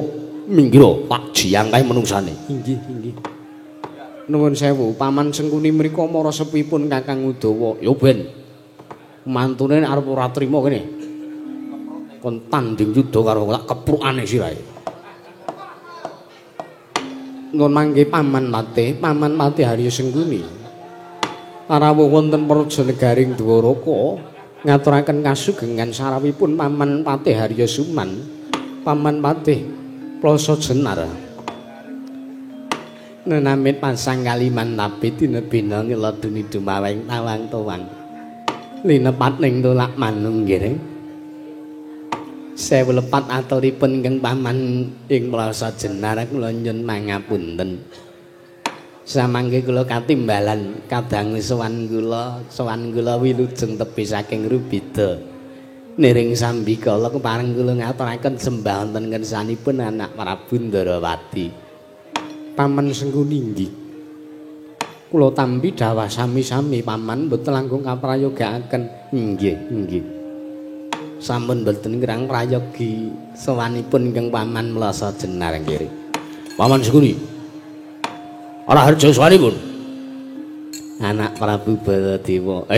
minggira Pak Jiyang kae menungsane. Inggih. Nuwun sewu, Paman Sengkuni mriku mara sepipun Kakang Udawa. Ya ben. Mantune arep ora trima kene. Kon tanding yuda karo tak keprukane sirahe. Nuwun mangke Paman Patih Harya Sengkuni. Rawuh wonten praja negaring Dwaraka ngaturaken kasugengan sarawipun Paman Patih Harya Suman, Paman Patih Plasa Jenar. Nenamit pasang kaliman tapi tinebina ngeladuni dumaweng tawang-tawang. Linepat ning tulak manung nggih. Sewu lepat aturipun ingkang Paman ing Plasa Jenar kula nyuwun mangapunten. Samangke kula katimbalan kadang sowan kula wilujeng tepi saking Rubida. Niring sambikala kepareng kula ngaturaken sembah wonten kersanipun anak Prabu Ndarawati. Paman Sengkuni nggih. Kula tampi dawah sami-sami Paman mboten langkung kaprayogakaken. Nggih. Sampun mboten kirang prayogi sowanipun ingkang Paman Plasa Jenar nggih. Paman Sengkuni. Ora harja sowanipun. Anak Prabu Baladewa.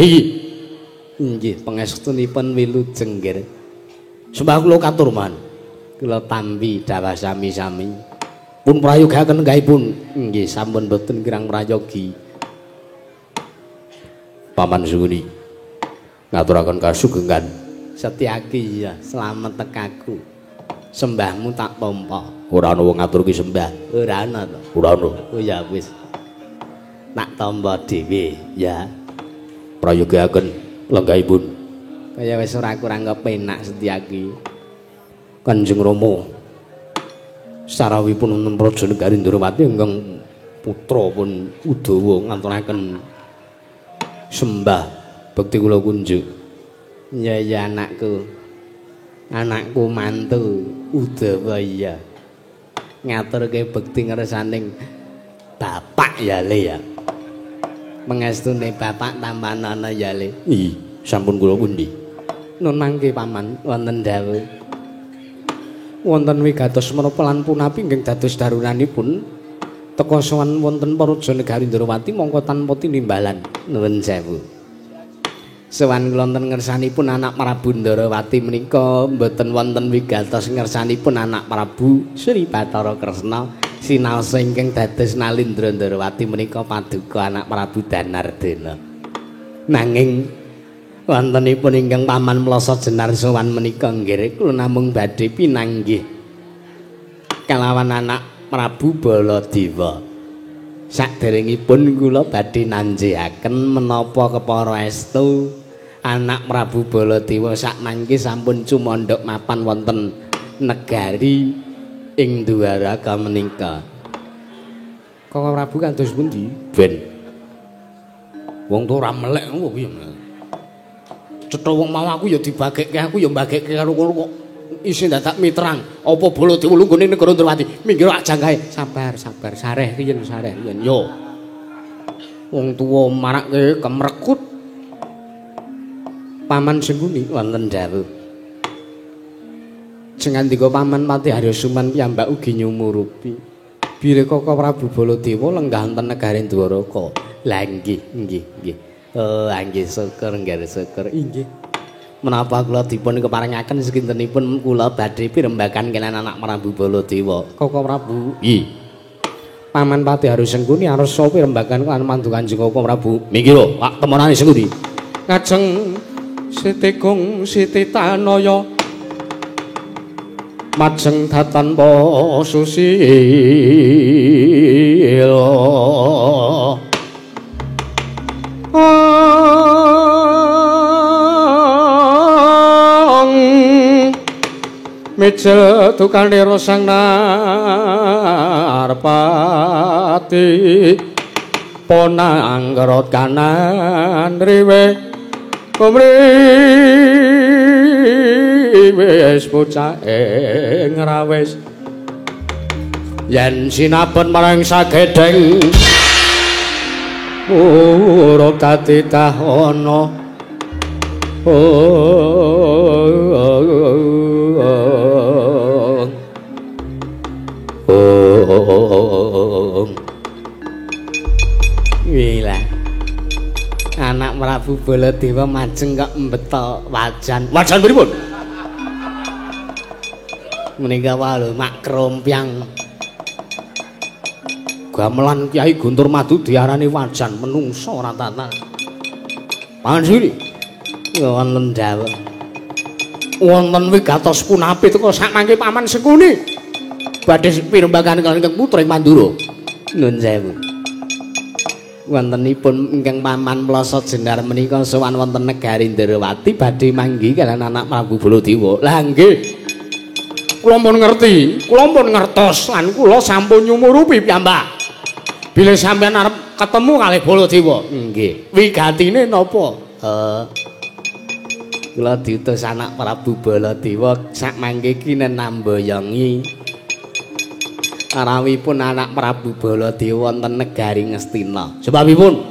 Nggih, pangestunipun wilujeng nggih. Sembah kula katurman. Kula tampi dawah sami-sami. Pun prayogaken gaipun. Nggih, sampun mboten kirang prayogi. Paman Sengkuni. Ngaturaken kasugengan. Setyaki ya, selamat tekaku. Sembahmu tak tampa. Ora ana wong ngaturke sembah. Ora ana to. Ora ana. Oh ya wis. Tak tampa dhewe ya. Prayogaken lenggahipun. Kaya wis ora kurang kepenak Setyaki. Kanjeng Rama. Sarawipun wonten praja negari Ndrawati ingkang putra pun Udawa ngaturaken sembah bekti kula kunjuk. Ya anakku mantu Udawa iya ngaturke bekti ngersaning bapak ya le ya mengestune bapak tampanana ya le. Sampun kula pundi nun mangke Paman wonten dawuh wonten wigatos menapa lan punapi inggih dados darunanipun teka sowan wonten praja negari Ndrawati mongko tanpa tinimbalan. Nuwun sewu. Sowan kula wonten ngersanipun anak Prabu Ndarawati menika mboten wonten wigatos ngersanipun anak Prabu Sri Bathara Kresna sinaosa ingkang dados Nalindra Ndarawati menika paduka anak Prabu Danardana. Nanging wontenipun ingkang paman Mlasa Jenar sowan menika nggih kula namung badhe pinanggih kalawan anak Prabu Baladewa. Saderengipun kula badhe nanjehaken menapa kepara estu anak Prabu Baladewa sakmangke sampun cumandhak mapan wonten negari ing Dwaraka menika. Kakang Prabu kados pundi? Ben. Wong tuwa ora melek ngono piye. Cetha wong mau aku ya dibagekke aku ya mbagekke karo kono kok isih dadak mitrang. Apa Baladewa lunggone negara Ndrawati? Minggir ajang kae. Sabar, sareh riyen. Yo. Wong tuwa marake kemrekut. Paman Sengkuni wonten dawuh. Sengandika Paman Pati Haryasuman piyambak ugi nyumurupi bilih Kakang Prabu Baladewa lenggah wonten negari Dwaraka. Lah nggih. Oh, nggih syukur. Inggih. Menapa kula dipun keparengaken sekintenipun kula badhe pirembagan kaliyan anak Prabu Baladewa. Kakang Prabu. Nggih. Paman Pati Haryasengkuni arsa pirembagan kan mantu Kanjeng Kakang Prabu. Minggir lho, Pak temonane Sengkuni. Kajeng Sitikung Sititanaya majeng datanpa susila mejel tukanira sang Narpati ponanggrot kanan riwe wis bocah ing rawis yen sinapun marang sagedheng urip tatitah ana Wila anak Prabu Baladewa majeng kok mbeta wajan. Wajan pripun? Menika wae mak krompiang. Gamelan Kyai Guntur Madu diarani wajan menungso ora tata. Pangan sini. Wonten dawuh. Wonten wigatos punapi teka sakmangke Paman Sengkuni. Badhe pirembagan kaliyan putra Mandura. Nuwun sewu. Wontenipun ingkang Paman Mlasa Jenar menika sowan wonten negari Ndrawati badhe manggi kaliyan anak Prabu Baladewa. Lah nggih. Kula pun ngerti, kula pun ngertos lan kula sampun nyumurupi piyambak. Bilih sampeyan arep ketemu kalih Baladewa. Nggih. Wigatine napa? Kula diutus anak Prabu Baladewa sakmangke kinen nambayongi arawipun anak Prabu Baladewa wonten negari Ngastina. Sebabipun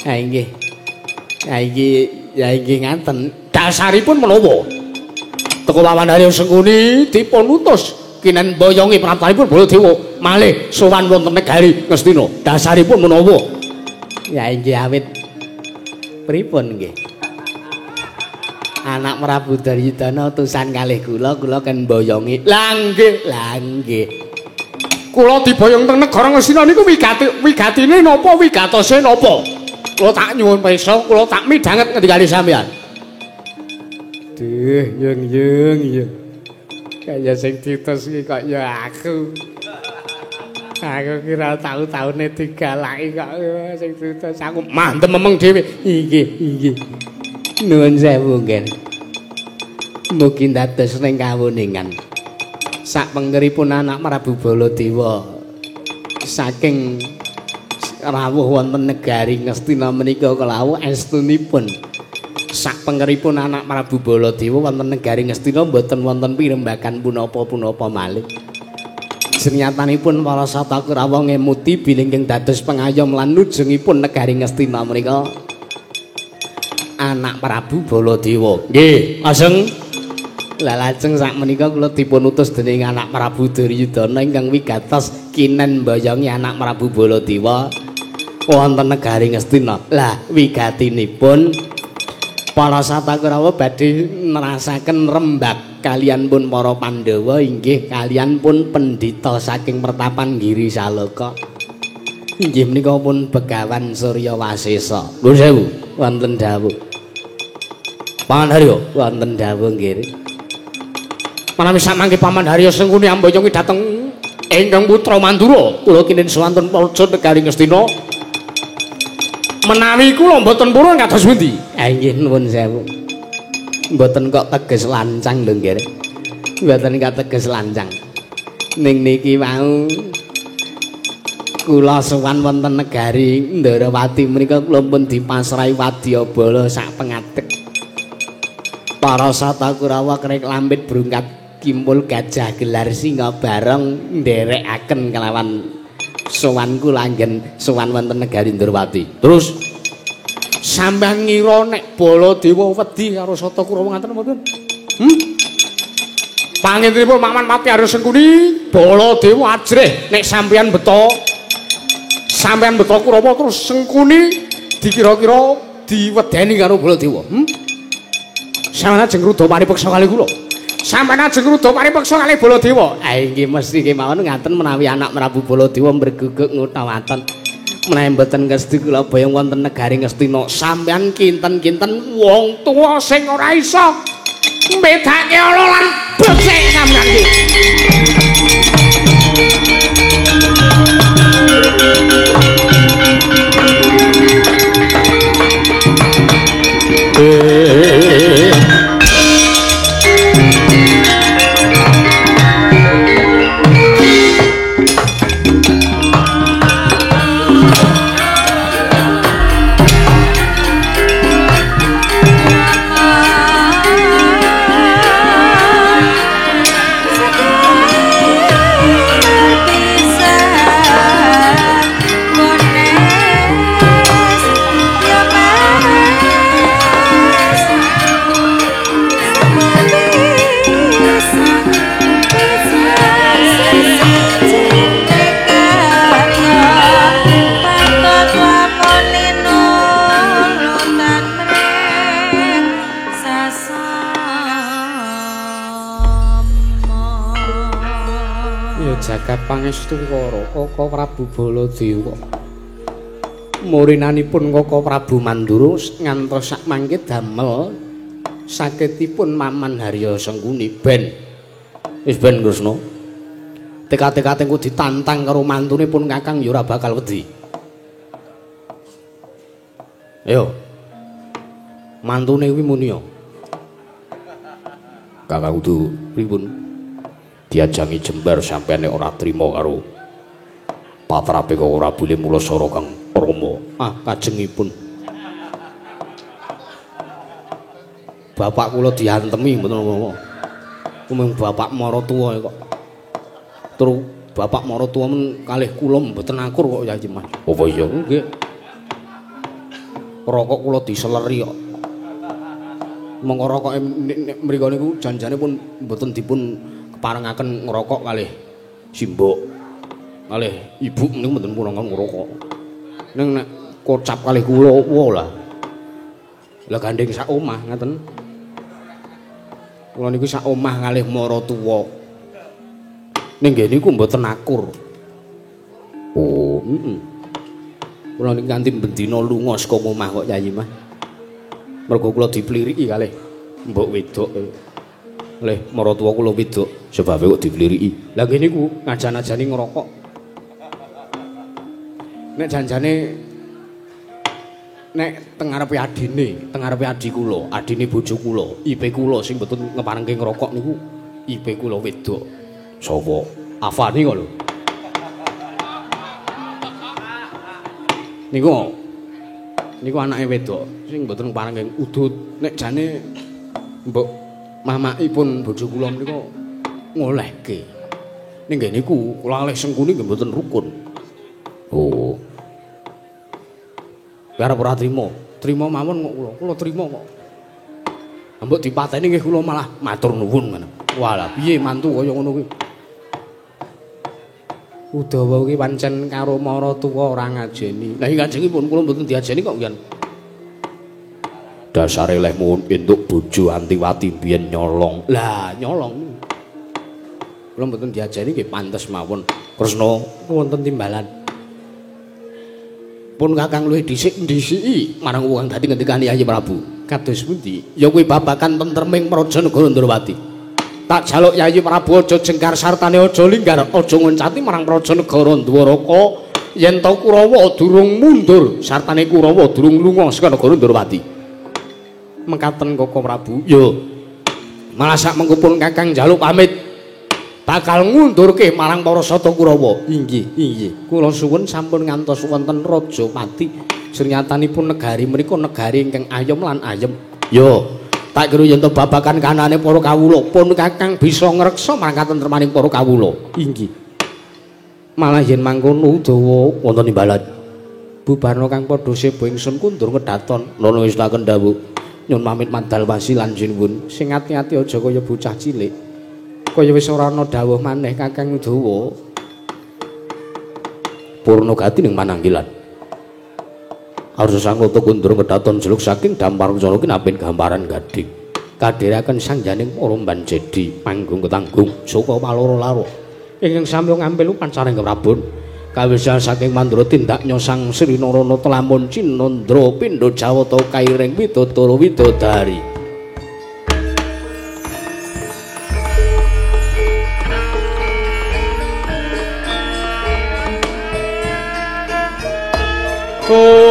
ha inggih. Ha inggih ngaten. Dasaripun menapa? Teka Paman Haryasengkuni dipun utus kinen boyongi praptanipun Baladewa malih sowan wonten negari Ngastina. Dasaripun menapa? Ya inggih awit pripun nggih? Anak Prabu Daryudana utusan kalih kula kan boyongi. Lah nggih. Kula diboyong teng negara Ngastina niku wigatine napa wigatose napa? Kula tak nyuwun pirsa, kula tak midhanget ngendikane sampeyan. Duh, yung. Kaya sing diutus iki kok ya aku. Aku kira tahu-tahune digalaki kok sing diutus aku mandem memeng dhewe. Inggih. Nuwun sewu nggih. Mugi dados ning kawuningan. Sakpengkeripun anak Prabu Baladewa saking rawuh wonten negari Ngastina menika kelawuh estunipun. Sakpengkeripun anak Prabu Baladewa wonten negari Ngastina boten wonten pirembagan punapa-punapa malih. Senyatanipun para sata Kurawa ngemuti bilih dados pengayom lan nujungipun negari Ngastina menika anak Prabu Baladewa. Nggih, ajeng lah lajeng sak menika kula dipun utus dening anak Prabu Daryudana ingkang wigatos kinen mboyongi anak Prabu Baladewa wonten negari Ngastina. Lah wigatinipun Para Satakrawa badhe nerasaken rembag kaliyan pun para Pandhawa inggih kaliyan pun pendhita saking Pertapan Giri Saloka. Inggih menika pun Begawan Surya Wasesa. Nuwun sewu, wonten dawuh. Paman Harya, wonten dawuh nggih. Menawi samangke Paman Harya Sengkuni ambayongi dhateng ingkang putra Mandura, kula kinin swanten praja negari Ngastina. Menawi kula mboten purun kados pundi? Nggih nuwun sewu. Mboten kok teges lancang lho nggih. Mboten kok teges lancang. Ning niki wau kula sowan wonten negari Ndarawati menika kula pun dipasrahi wadyabala sak pengadeg. Para Satakurawa krek lambit brungkat kimpul gajah gelar singa bareng nderekaken kelawan sowan kula anggen sowan wonten negari Ndarawati. Terus sampeyan ngira nek Baladewa wedi karo Satakurawa ngaten mboten? Pangintenipun Paman Pati Arya Sengkuni, Baladewa ajrih nek sampeyan beto Kurawa terus Sengkuni dikira-kira diwedeni karo Baladewa. Sampeyan ajeng rudha paripeksa kalih kula. Sampeyan ajeng rudha paripeksa kalih Baladewa. Inggih mesti kemawon ngaten menawi anak Prabu Baladewa mregegek ngutawaten. Menawi mboten ngesti kula boyong wonten negari Ngastina, sampeyan kinten-kinten wong tuwa sing ora iso mbedakake ala lan becik sampeyan iki. Jagat pangestu karo Kaka Prabu Baladewa. Murinanipun Kaka Prabu Mandura ngantos sak mangke damel saketipun Paman Harya Sengkuni ben. Wis ben Kresna. Tekad-tekad engko ditantang karo mantune pun Kakang ya ora bakal wedi. Ayo. Mantune kuwi muni yo. Kakang kudu pripun? Diajangi jembar sampeyan nek ora trima karo patrape kok ora boleh mulasara Kang Rama. Kajengipun bapak kula diantemi mboten apa-apa. Kumeng bapak maratuwa kok. Terus bapak maratuwa men kalih kula mboten akur kok Yayi Mas. Apa iya? Nggih. Rokok kula diseleri kok. Monggo rokoke mriku niku janjane pun mboten dipun parengaken ngerokok kalih simbok kalih ibu niku mboten purun ngerokok ning nek kocap kalih kula lah gandeng sak omah ngaten kula niku sak omah kalih maratuwa ning nggih niku mboten akur kula niku nganti bendina lunga saka omah kok Yayi Mas mergo kula dipliriki kalih mbok wedok oleh maratuwa kula wedok sebabe kok dipliriki. Lah nggih niku ngajan-ajani ngerokok. Nek janjane nek teng ngarepe adine, teng ngarepe adi kula, adine bojo kula, IP kula sing mboten ngeparengke ngerokok niku IP kula wedok. Sapa? Afani kok lho. Niku anake wedok sing mboten ngeparengke udut. Nek jane mbok mamakipun bojo kula menika ngolehke. Ning nggih niku kula kalih Sengkuni nggih mboten rukun. Oh. Arep ora trima. Trima mawon kok kula trima kok. Mbok dipateni nggih kula malah matur nuwun ngono. Walah piye mantu kaya ngono kuwi. Udawa kuwi pancen karo maratuwa ora ngajeni. Lah iki kajengipun kula mboten diajeni kok ngen. Dasare lehmu entuk bojo Antiwati biyen nyolong. Lah, nyolong. Kula mboten diajari nggih pantes mawon. Kresna wonten timbalan. Pun Kakang luwih dhisik ndhisiki marang wong dadi ngendikane Yayi Prabu. Kados pundi? Ya kuwi babakan tentreming Praja Negara Ndrawati. Tak jaluk Yayi Prabu aja jengkar sartane aja linggar, aja ngoncati marang Praja Negara Dwaraka. Yen to Kurawa durung mundur, sartane Kurawa durung lunga saka negara Ndrawati. Mekaten Koko Prabu. Yo. Malah sak mengko pun Kakang njaluk pamit. Bakal ngundurke marang para sata Kurawa. Inggih, inggih. Kula suwun sampun ngantos wonten Rajapati. Sernyatanipun negari menika negari ingkang ayem lan ayem. Yo. Tak kira yen to babakan kanane para kawula pun Kakang bisa ngreksa marang katentremaning para kawula. Inggih. Malah yen mangkono Udawa wonten imbalan. Bubarna kang padha sebo ingsun kundur ngedaton. Nono wis tak dawuh. Nyun pamit mandal wasi lan jinuwun. Sing ati-ati aja kaya bocah cilik. Kaya wis ora ana dawuh maneh Kakang Udawa. Purnagati ning mananggilan. Arsa sangkata kundur ngedaton jeluk saking dampar cara kinapin gambaran gading. Kadhiraken sangjaning para mban jedi panggung ketanggung saka paloro-laro. Ingkang sami ngambil upacaring Prabon kawisan saking mandra tindak nyosang Sri Narana telamun Cinandra pindha Jawata kairing Widodara Widodari. Oh